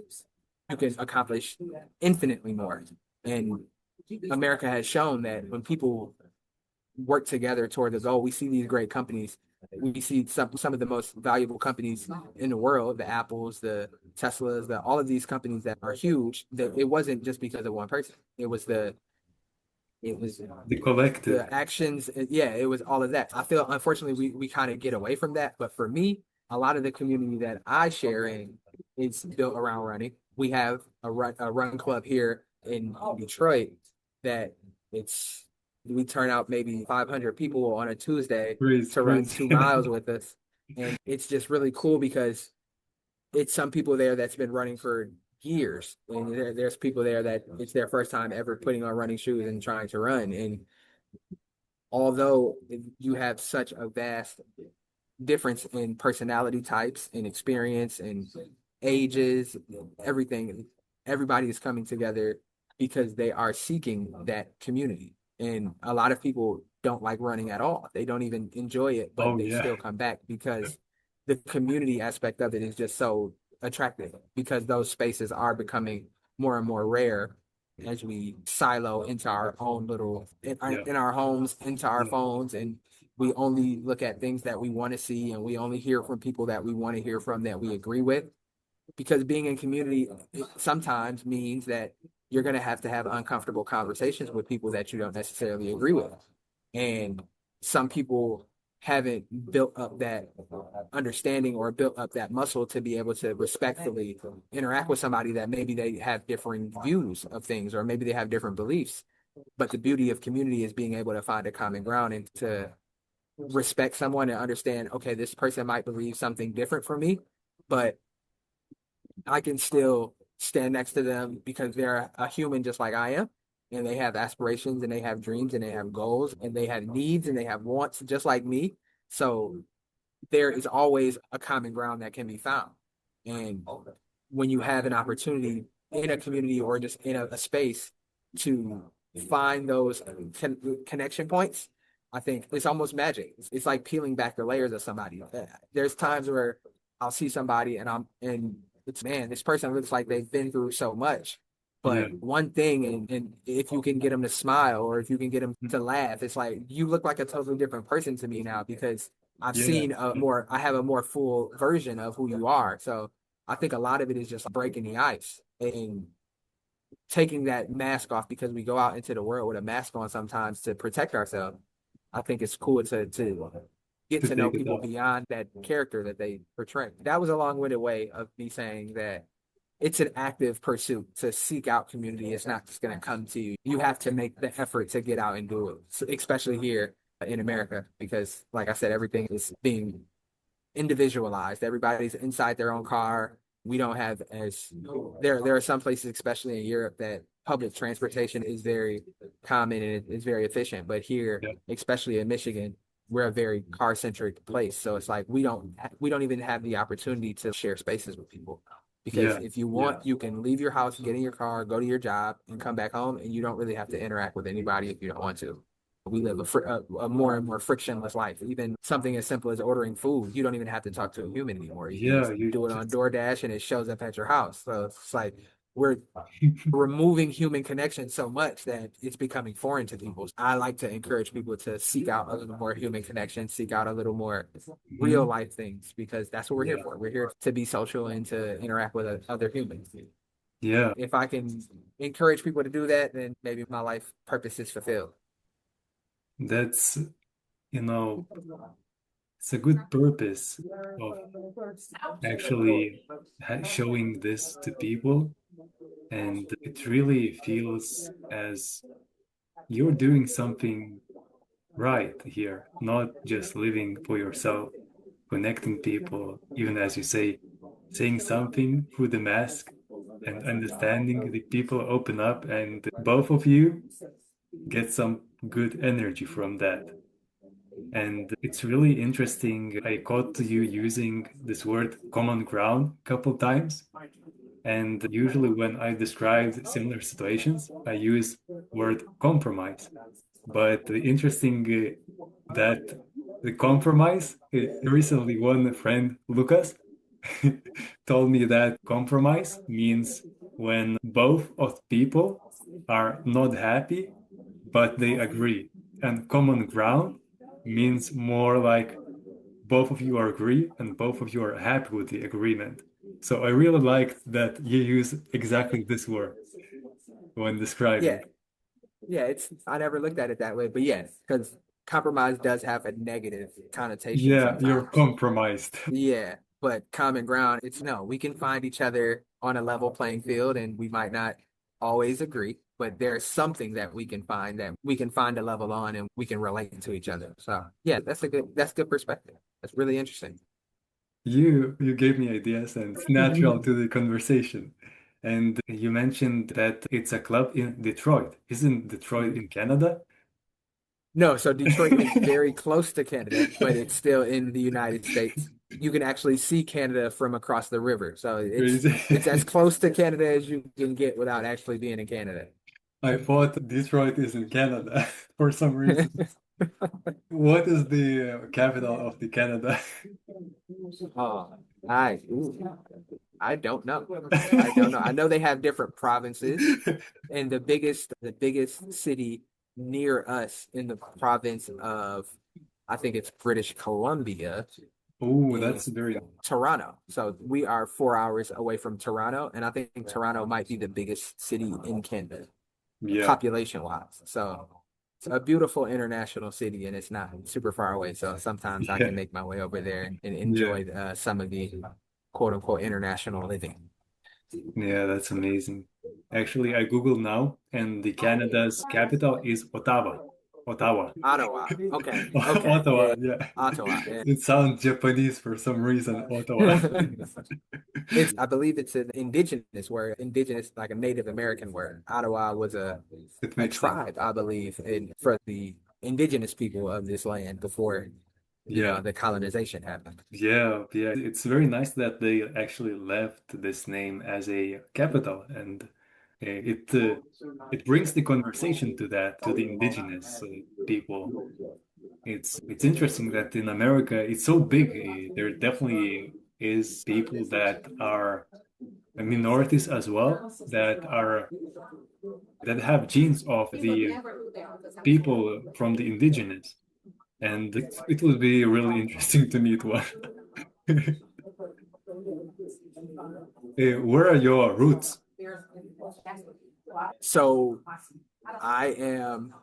you can accomplish infinitely more. And America has shown that when people work together toward the goal, we see these great companies. We see some of the most valuable companies in the world, the Apples, the Teslas, all of these companies that are huge. That it wasn't just because of one person. It was The collective. the actions. Yeah, it was all of that. I feel unfortunately we kind of get away from that. But for me, a lot of the community that I share in is built around running. We have a run club here in Detroit that it's we turn out maybe 500 people on a Tuesday Crazy, to run crazy. 2 miles with us. And it's just really cool because it's some people there that's been running for years, and there's people there that it's their first time ever putting on running shoes and trying to run. And although you have such a vast difference in personality types and experience and ages, everything. Everybody is coming together because they are seeking that community. And a lot of people don't like running at all. They don't even enjoy it, but Oh they yeah. still come back because the community aspect of it is just so attractive because those spaces are becoming more and more rare as we silo into our own little Yeah. in our homes, into our Yeah. phones, and we only look at things that we want to see, and we only hear from people that we want to hear from that we agree with. Because being in community sometimes means that you're going to have uncomfortable conversations with people that you don't necessarily agree with. And some people haven't built up that understanding or built up that muscle to be able to respectfully interact with somebody that maybe they have differing views of things or maybe they have different beliefs. But the beauty of community is being able to find a common ground and to respect someone and understand, okay, this person might believe something different from me, but I can still stand next to them because they're a human just like I am. And they have aspirations and they have dreams and they have goals and they have needs and they have wants just like me. So there is always a common ground that can be found. And when you have an opportunity in a community or just in a space to find those connection points, I think it's almost magic. It's like peeling back the layers of somebody. There's times where I'll see somebody and it's man, this person looks like they've been through so much. Yeah. But one thing, and if you can get them to smile or if you can get them to laugh, it's like you look like a totally different person to me now because Yeah. I have a more full version of who you are. So I think a lot of it is just breaking the ice and taking that mask off because we go out into the world with a mask on sometimes to protect ourselves. I think it's cool to get To to know take it people off. beyond that character that they portray. That was a long-winded way of me saying that it's an active pursuit to seek out community. It's not just going to come to you. You have to make the effort to get out and do it, so, especially here in America, because, like I said, everything is being individualized. Everybody's inside their own car. We don't have as there are some places, especially in Europe, that public transportation is very common and it's very efficient. But here, Yeah. especially in Michigan, we're a very car centric place. So it's like we don't even have the opportunity to share spaces with people. Because Yeah. if you Yeah. want, you can leave your house, get in your car, go to your job, and come back home, and you don't really have to interact with anybody if you don't want to. We live a more and more frictionless life. Even something as simple as ordering food, you don't even have to talk to a human anymore. You can Yeah. just You do it on just DoorDash and it shows up at your house. So it's like we're removing human connection so much that it's becoming foreign to people. I like to encourage people to seek out a little more human connection, seek out a little more real Mhm. life things because that's what we're here Yeah. for. We're here to be social and to interact with other humans. Yeah. If I can encourage people to do that, then maybe my life purpose is fulfilled. That's, you know, it's a good purpose of actually showing this to people. And it really feels as you're doing something right here, not just living for yourself, connecting people, even as you say, saying something through the mask and understanding the people open up, and both of you get some good energy from that. And it's really interesting. I caught you using this word common ground a couple times. And usually when I describe similar situations, I use word compromise. But the interesting that the compromise, recently one friend, Lucas, told me that compromise means when both of people are not happy, but they agree. And common ground means more like both of you are agree and both of you are happy with the agreement. So I really liked that you use exactly this word when Yeah, describing. yeah, it's I never looked at it that way, but yes, because compromise does have a negative connotation Yeah, you're sometimes. compromised. Yeah, but common ground, it's no, we can find each other on a level playing field and we might not always agree, but there's something that we can find that we can find a level on and we can relate to each other. So yeah, that's good perspective. That's really interesting. You gave me ideas and it's natural to the conversation. And you mentioned that it's a club in Detroit. Isn't Detroit in Canada? No, so Detroit is very close to Canada, but it's still in the United States. You can actually see Canada from across the river. So it's as Crazy. close to Canada as you can get without actually being in Canada. I thought Detroit is in Canada for some reason. What is the capital of the Canada? Oh, I don't know. I don't know. I know they have different provinces, and the biggest city near us in the province of, I think it's British Columbia, Oh, that's is very, Toronto. So we are 4 hours away from Toronto, and I think Toronto might be the biggest city in Canada, yeah, population wise. So it's a beautiful international city, and it's not super far away. So sometimes I yeah, can make my way over there and yeah, enjoy some of the quote unquote international living. yeah, that's amazing. Actually, I Google now, and the Canada's capital is Ottawa. Ottawa. Ottawa. Okay. Okay. Ottawa, Yeah. yeah. Ottawa. Yeah. It sounds Japanese for some reason, Ottawa. I believe it's an indigenous word, indigenous, like a Native American word. Ottawa was It a makes sense. tribe, I believe, for the indigenous people of this land before, Yeah. the colonization happened. Yeah, yeah. It's very nice that they actually left this name as a capital, and it brings the conversation to that, to the indigenous people. It's interesting that in America it's so big. There definitely is people that are minorities as well, that have genes of the people from the indigenous, and it would be really interesting to meet one. Where are your roots? So I am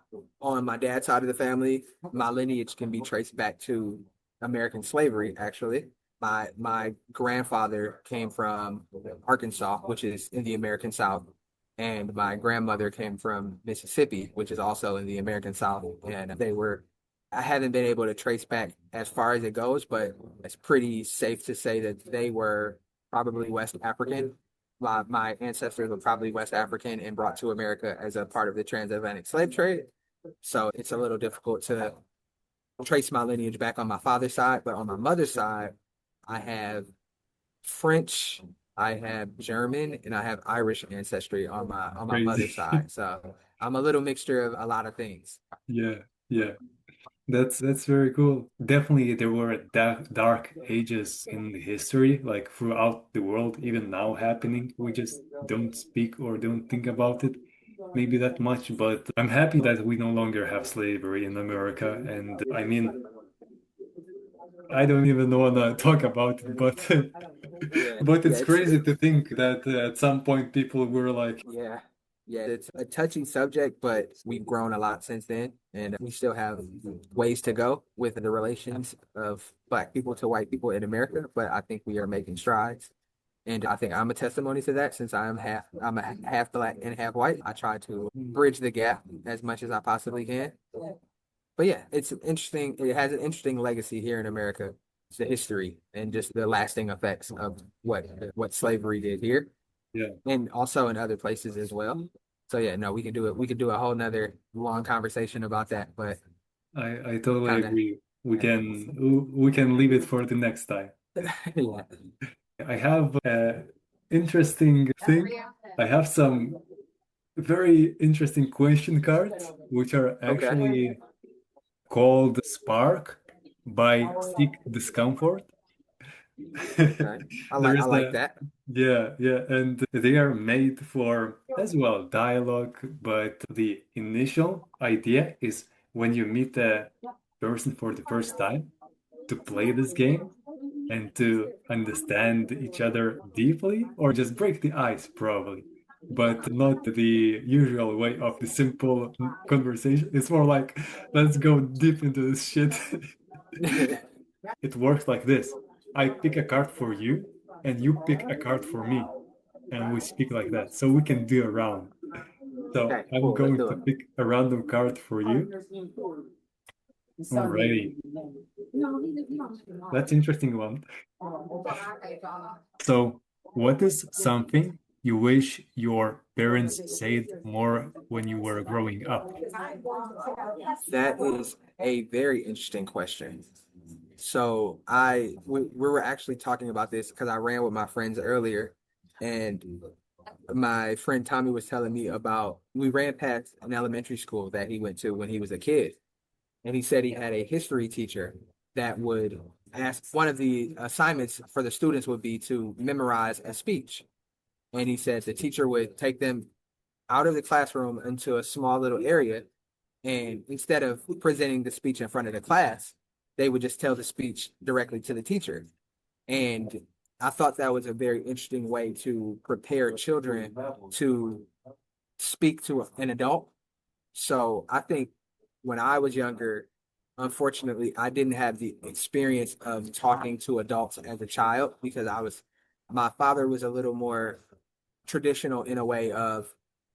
on my dad's side of the family. My lineage can be traced back to American slavery, actually. My grandfather came from Arkansas, which is in the American South, and my grandmother came from Mississippi, which is also in the American South. And I haven't been able to trace back as far as it goes, but it's pretty safe to say that they were probably West African. My ancestors were probably West African and brought to America as a part of the transatlantic slave trade. So it's a little difficult to trace my lineage back on my father's side, but on my mother's side, I have French, I have German, and I have Irish ancestry on my Crazy. mother's side. So I'm a little mixture of a lot of things. Yeah, yeah. That's very cool. Definitely, there were dark ages in the history, like throughout the world, even now happening. We just don't speak or don't think about it, maybe that much. But I'm happy that we no longer have slavery in America. And I mean, I don't even want to talk about it, but Yeah, but yeah, it's crazy to think that at some point people were like, yeah, yeah. It's a touchy subject, but we've grown a lot since then, and we still have ways to go with the relations of Black people to white people in America. But I think we are making strides. And I think I'm a testimony to that since I'm a half black and half white. I try to bridge the gap as much as I possibly can. But yeah, it's interesting. It has an interesting legacy here in America. It's the history and just the lasting effects of what slavery did here yeah, and also in other places as well. So yeah, no, we can do it. We could do a whole nother long conversation about that, but I totally kind of agree. We can leave it for the next time. yeah. I have an interesting thing. I have some very interesting question cards, which are Okay. actually called Spark by Seek Discomfort. Okay. There I is like a, that. yeah, yeah, and they are made for as well dialogue, but the initial idea is when you meet a person for the first time to play this game and to understand each other deeply, or just break the ice, probably, but not the usual way of the simple conversation. It's more like, let's go deep into this shit. It works like this. I pick a card for you, and you pick a card for me, and we speak like that. So we can do a round. So Okay, I'm cool. Let's going do to it. pick a random card for you. Alrighty. That's interesting one. So, what is something you wish your parents said more when you were growing up? That is a very interesting question. So we were actually talking about this because I ran with my friends earlier, and my friend Tommy was telling me about we ran past an elementary school that he went to when he was a kid, and he said he had a history teacher that would ask one of the assignments for the students would be to memorize a speech. And he said the teacher would take them out of the classroom into a small little area, and instead of presenting the speech in front of the class, they would just tell the speech directly to the teacher. And I thought that was a very interesting way to prepare children to speak to an adult. So I think when I was younger, unfortunately, I didn't have the experience of talking to adults as a child because my father was a little more traditional in a way of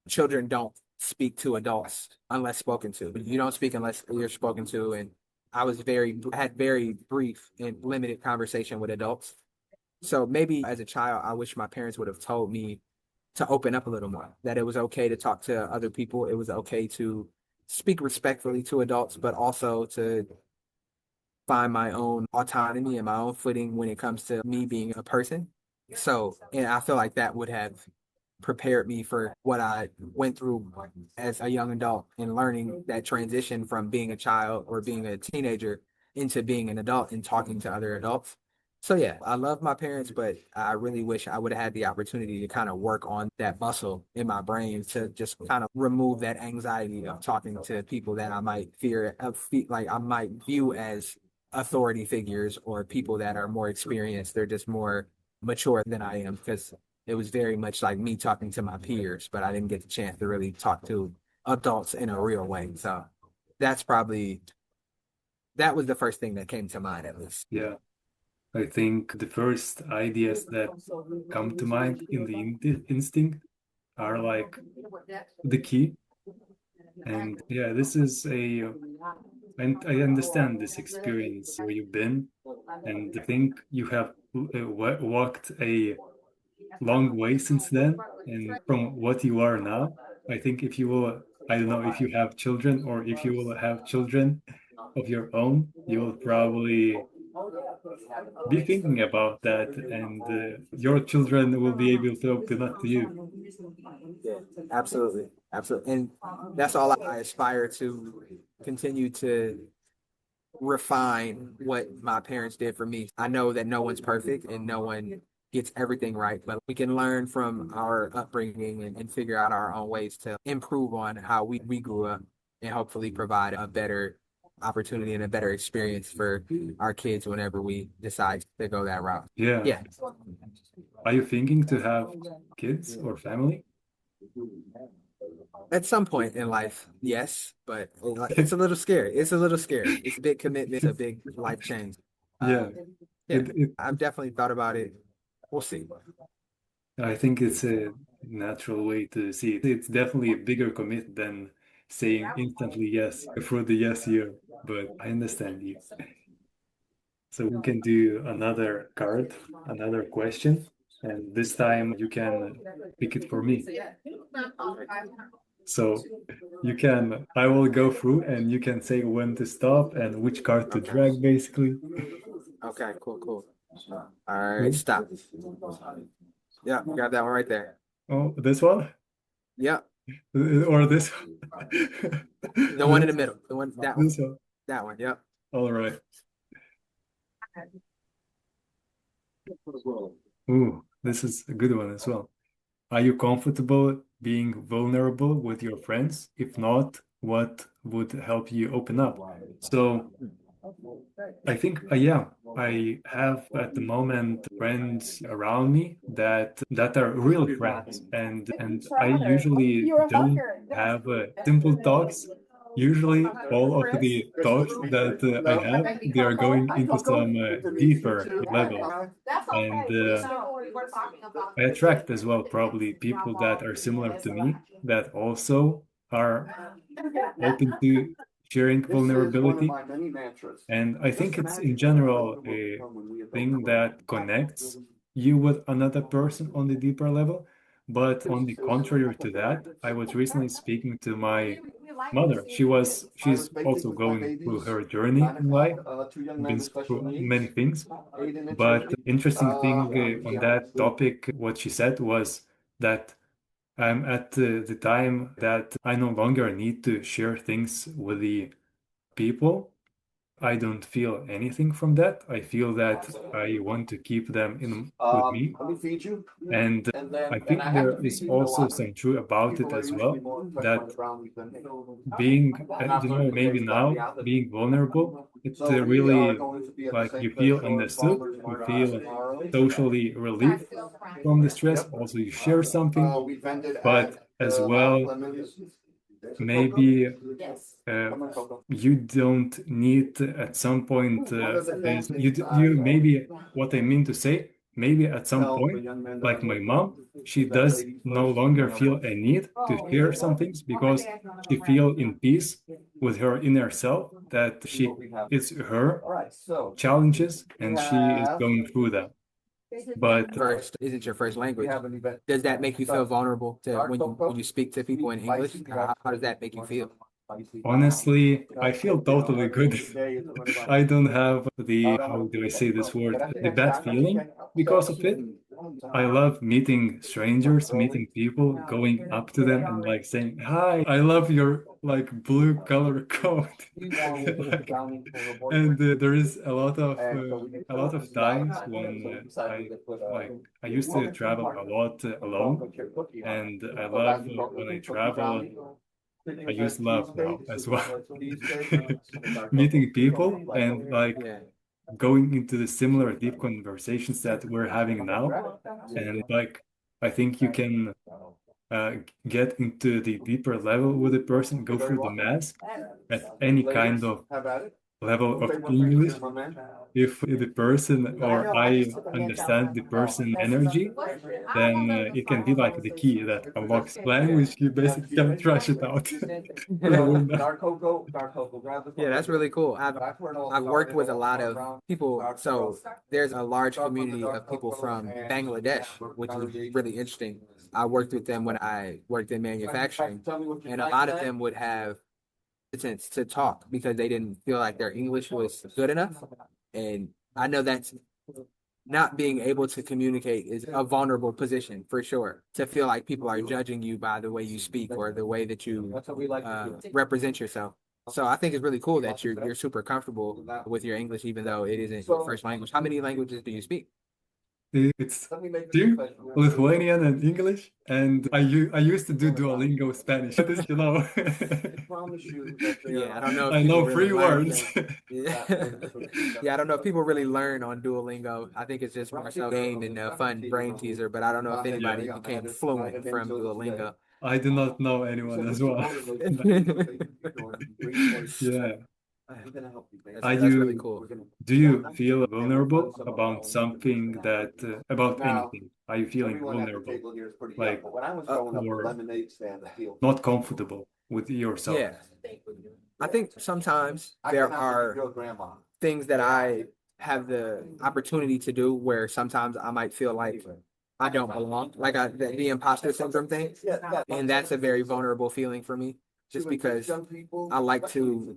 children don't speak to adults unless spoken to. You don't speak unless you're spoken to. And had very brief and limited conversation with adults. So maybe as a child, I wish my parents would have told me to open up a little more, that it was okay to talk to other people. It was okay to speak respectfully to adults, but also to find my own autonomy and my own footing when it comes to me being a person. So, and I feel like that would have prepared me for what I went through as a young adult and learning that transition from being a child or being a teenager into being an adult and talking to other adults. So yeah, I love my parents, but I really wish I would have had the opportunity to kind of work on that muscle in my brain to just kind of remove that anxiety of talking to people that I might like I might view as authority figures or people that are more experienced. They're just more mature than I am because it was very much like me talking to my peers, but I didn't get the chance to really talk to adults in a real way. So that's probably that was the first thing that came to mind at least. Yeah, I think the first ideas that come to mind in the instinct are like the key. And yeah, this is and I understand this experience where you've been, and I think you have walked a long way since then. And from what you are now, I think if you will, I don't know if you have children or if you will have children of your own, you will probably be thinking about that, and your children will be able to open up to you. Yeah, absolutely. Absolutely. And that's all I aspire to continue to refine what my parents did for me. I know that no one's perfect and no one gets everything right, but we can learn from our upbringing and figure out our own ways to improve on how we grew up and hopefully provide a better opportunity and a better experience for our kids whenever we decide to go that route. Yeah. Yeah. Are you thinking to have kids or family? At some point in life, yes, but it's a little scary. It's a little scary. It's a big commitment, a big life change. Uh, Yeah. yeah, It I've definitely thought about it. We'll see. I think it's a natural way to see it. It's definitely a bigger commit than saying instantly yes for the yes year, but I understand you. So we can do another card, another question, and this time you can pick it for me. So I will go through and you can say when to stop and which card to Okay. drag, basically. Okay, cool. All right, Cool. stop. Yeah, got that one right there. Oh, this one? Yep. Or this The one in the this middle. The one that one. this one. That one. Yep. All right. Ooh, this is a good one as well. Are you comfortable being vulnerable with your friends? If not, what would help you open up? So I think, yeah, I have at the moment friends around me that are real friends, and I usually don't have simple talks. Usually, all of the talks that I have, they are going into some deeper levels, and I attract as well probably people that are similar to me that also are open to sharing vulnerability. And I think it's in general a thing that connects you with another person on the deeper level. But on the contrary to that, I was recently speaking to my mother. She's also going through her journey in life, been through many things. But interesting thing on that topic, what she said was that I'm at the time that I no longer need to share things with the people. I don't feel anything from that. I feel that I want to keep them in with me. And I think there is also some true about it as well, that being, maybe now being vulnerable, it really like you feel understood, you feel socially relieved from the stress. Also, you share something, but as well, maybe uh, you don't need at some point you maybe what I mean to say, maybe at some point, like my mom, she does no longer feel a need to share some things because she feel in peace with her inner self that she it's her challenges and she is going through them. But First isn't your first language. Does that make you feel vulnerable to when you speak to people in English? How does that make you feel? honestly, I feel totally good. I don't have how do I say this word, the bad feeling because of it. I love meeting strangers, meeting people, going up to them and like saying, "Hi, I love your like blue color coat." Like, and there is a lot of times when I used to travel a lot alone, and I love when I travel. I use love now as well. Meeting people and like Yeah. going into the similar deep conversations that we're having now. And like, I think you can uh, get into the deeper level with a person, go through the math at any kind of level of English. If the person or I understand the person energy, then it can be like the key that unlocks language. You basically can trash it out through the window. Yeah, that's really cool. I've worked with a lot of people. So there's a large community of people from Bangladesh, which is really interesting. I worked with them when I worked in manufacturing, and a lot of them would have hesitance to talk because they didn't feel like their English was good enough. And I know that's not being able to communicate is a vulnerable position for sure. To feel like people are judging you by the way you speak or the way that you represent yourself. So I think it's really cool that you're super comfortable with your English, even though it isn't your first language. How many languages do you speak? It's two, Lithuanian and English, and I used to do Duolingo Spanish. This, Yeah, I don't know if I people know really three learn. words. Yeah, yeah, I don't know if people really learn on Duolingo. I think it's just more so game and a fun brain teaser, but I don't know if Yeah, anybody became fluent from Duolingo. I do not know anyone as well. Yeah. Are That's really you, cool. do you feel vulnerable about something that, about anything? Are you feeling vulnerable, like, or not comfortable with yourself? Yeah, I think sometimes there are things that I have the opportunity to do where sometimes I might feel like I don't belong, like the imposter syndrome thing. And that's a very vulnerable feeling for me, just because I like to,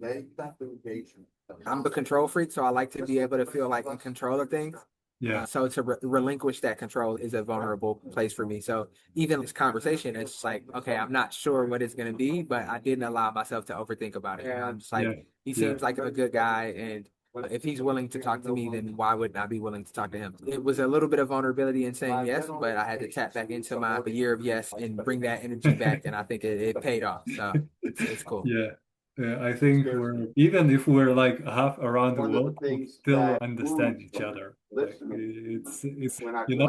I'm the control freak, so I like to be able to feel like in control of things. Yeah, So to relinquish that control is a vulnerable place for me. So even this conversation, it's like, okay, I'm not sure what it's going to be, but I didn't allow myself to overthink about it. I'm just yeah, like, he yeah. seems like a good guy, and if he's willing to talk to me, then why wouldn't I be willing to talk to him? It was a little bit of vulnerability in saying yes, but I had to tap back into my year of yes and bring that energy back, and I think it paid off. So it's cool. Yeah. I think we're, even if we're like half around the world, we still understand each other. Like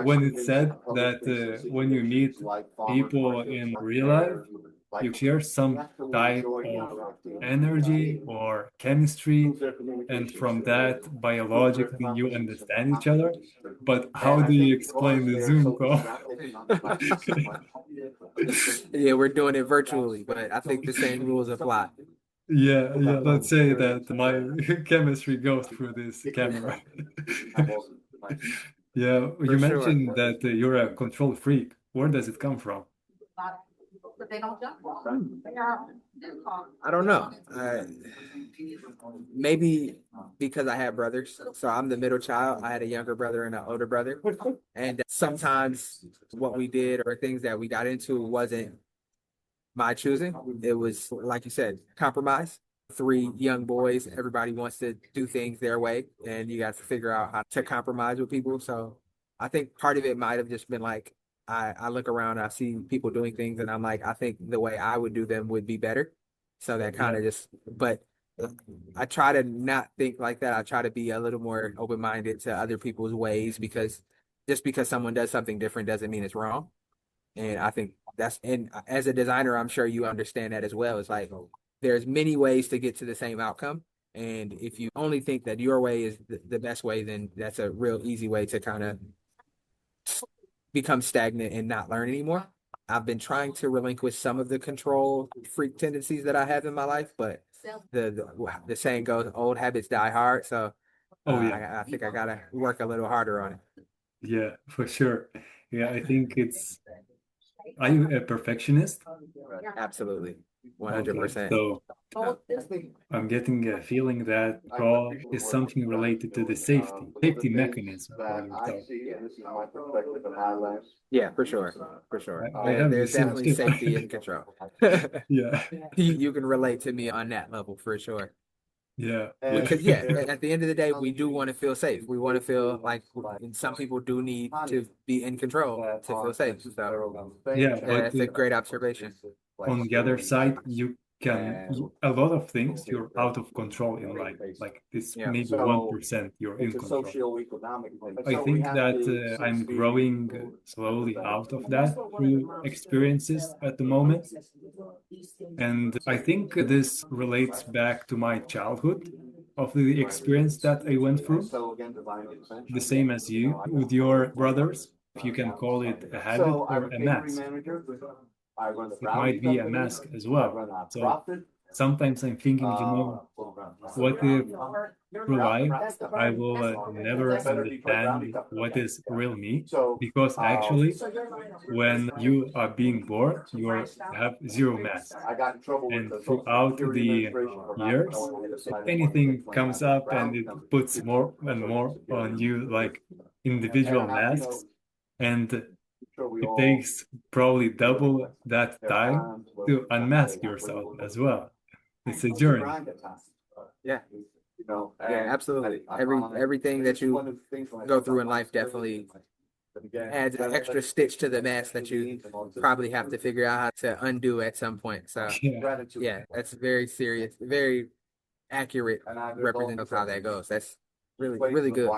when it's said that when you meet people in real life, you share some type of energy or chemistry, and from that, biologically, you understand each other. But how do you explain the Zoom call? Yeah, we're doing it virtually, but I think the same rules apply. Yeah, yeah. Let's say that my chemistry goes through this camera. Yeah, you For sure. mentioned that you're a control freak. Where does it come from? I don't know. Maybe because I had brothers. So I'm the middle child. I had a younger brother and an older brother. And sometimes what we did or things that we got into wasn't my choosing. It was, like you said, compromise. Three young boys, everybody wants to do things their way, and you got to figure out how to compromise with people. So I think part of it might have just been like, I look around, I see people doing things, and I'm like, I think the way I would do them would be better. So that kind Yeah. of just, but I try to not think like that. I try to be a little more open-minded to other people's ways because just because someone does something different doesn't mean it's wrong. And I think that's, and as a designer, I'm sure you understand that as well. It's like there's many ways to get to the same outcome. And if you only think that your way is the best way, then that's a real easy way to kind of become stagnant and not learn anymore. I've been trying to relinquish some of the control freak tendencies that I have in my life, but the saying goes, old habits die hard. So Oh yeah. I think I gotta work a little harder on it. Yeah, for sure. Yeah, I think it's, are you a perfectionist? Absolutely. Okay, 100%. so I'm getting a feeling that Paul is something related to the safety mechanism for yourself. Yeah, for sure. For sure. I have the There's same definitely tip. safety and control. Yeah, You can relate to me on that level for sure. yeah, Because yeah, at the end of the day, we do want to feel safe. We want to feel like, and some people do need to be in control to feel safe. So yeah. But that's a great observation. on the other side, you can a lot of things you're out of control in life. Like this, Yeah. maybe 1% you're in control. I think that I'm growing slowly out of that through experiences at the moment. And I think this relates back to my childhood of the experience that I went through, the same as you with your brothers, if you can call it a habit or a mask. It might be a mask as well. So sometimes I'm thinking, what if through life I will never understand what is real me? Because actually, when you are being bored, you have zero mask. And throughout the years, anything comes up and it puts more and more on you, like individual masks. And it takes probably double that time to unmask yourself as well. It's a journey. Yeah. Yeah, absolutely. Everything that you go through in life definitely adds an extra stitch to the mask that you probably have to figure out how to undo at some point. So Yeah. yeah, that's very serious, very accurate representation of how that goes. That's really, really good.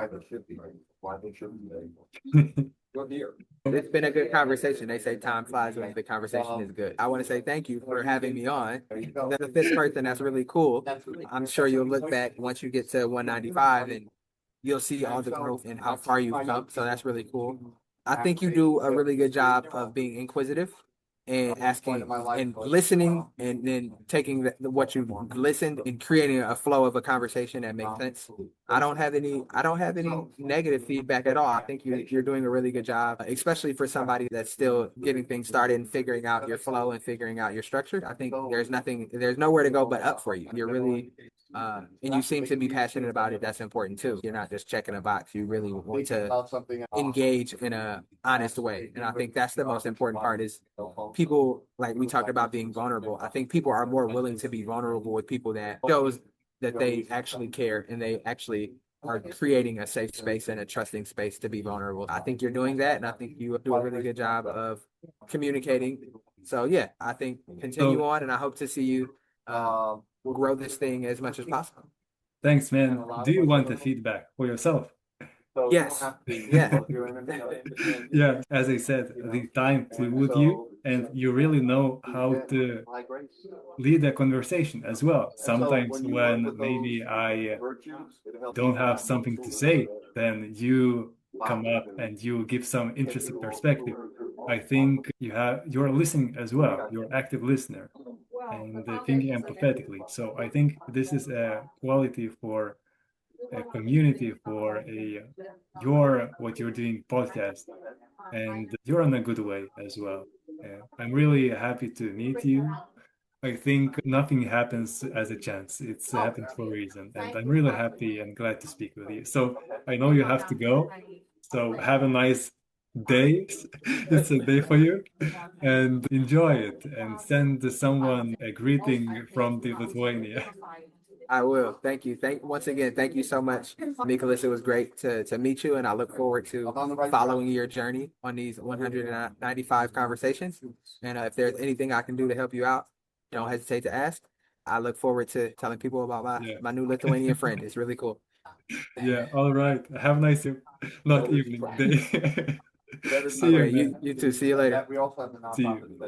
It's been a good conversation. They say time flies when the conversation is good. I want to say thank you for having me on. The fifth person, that's really cool. I'm sure you'll look back once you get to 195 and you'll see all the growth and how far you've come. So that's really cool. I think you do a really good job of being inquisitive and asking and listening and then taking what you've listened and creating a flow of a conversation that makes sense. I don't have any negative feedback at all. I think you're doing a really good job, especially for somebody that's still getting things started and figuring out your flow and figuring out your structure. I think there's nowhere to go but up for you. You're really and you seem to be passionate about it. That's important too. You're not just checking a box. You really want to engage in a honest way. And I think that's the most important part is people, like we talked about being vulnerable. I think people are more willing to be vulnerable with people that shows that they actually care and they actually are creating a safe space and a trusting space to be vulnerable. I think you're doing that, and I think you do a really good job of communicating. So yeah, I think continue So on, and I hope to see you grow this thing as much as possible. thanks, man. Do you want the feedback for yourself? Yes, yeah, Yeah, as I said, the time flew with you, and you really know how to lead a conversation as well. Sometimes when maybe I don't have something to say, then you come up and you give some interesting perspective. I think you're listening as well. You're an active listener and thinking empathetically. So I think this is a quality for a community, for a your what you're doing podcast, and you're on a good way as well. I'm really happy to meet you. I think nothing happens as a chance. It's happened for a reason. And I'm really happy and glad to speak with you. So I know you have to go. So have a nice day. It's a day for you. And enjoy it. And send someone a greeting from the Lithuania. I will. Thank you. Once again, thank you so much, Nicholas. It was great to meet you, and I look forward to following your journey on these 195 conversations. And if there's anything I can do to help you out, don't hesitate to ask. I look forward to telling people about Yeah. my new Lithuanian friend. It's really cool. Yeah. All right. Have a nice not evening, day. See you, Okay, man. you too. See you later. See you.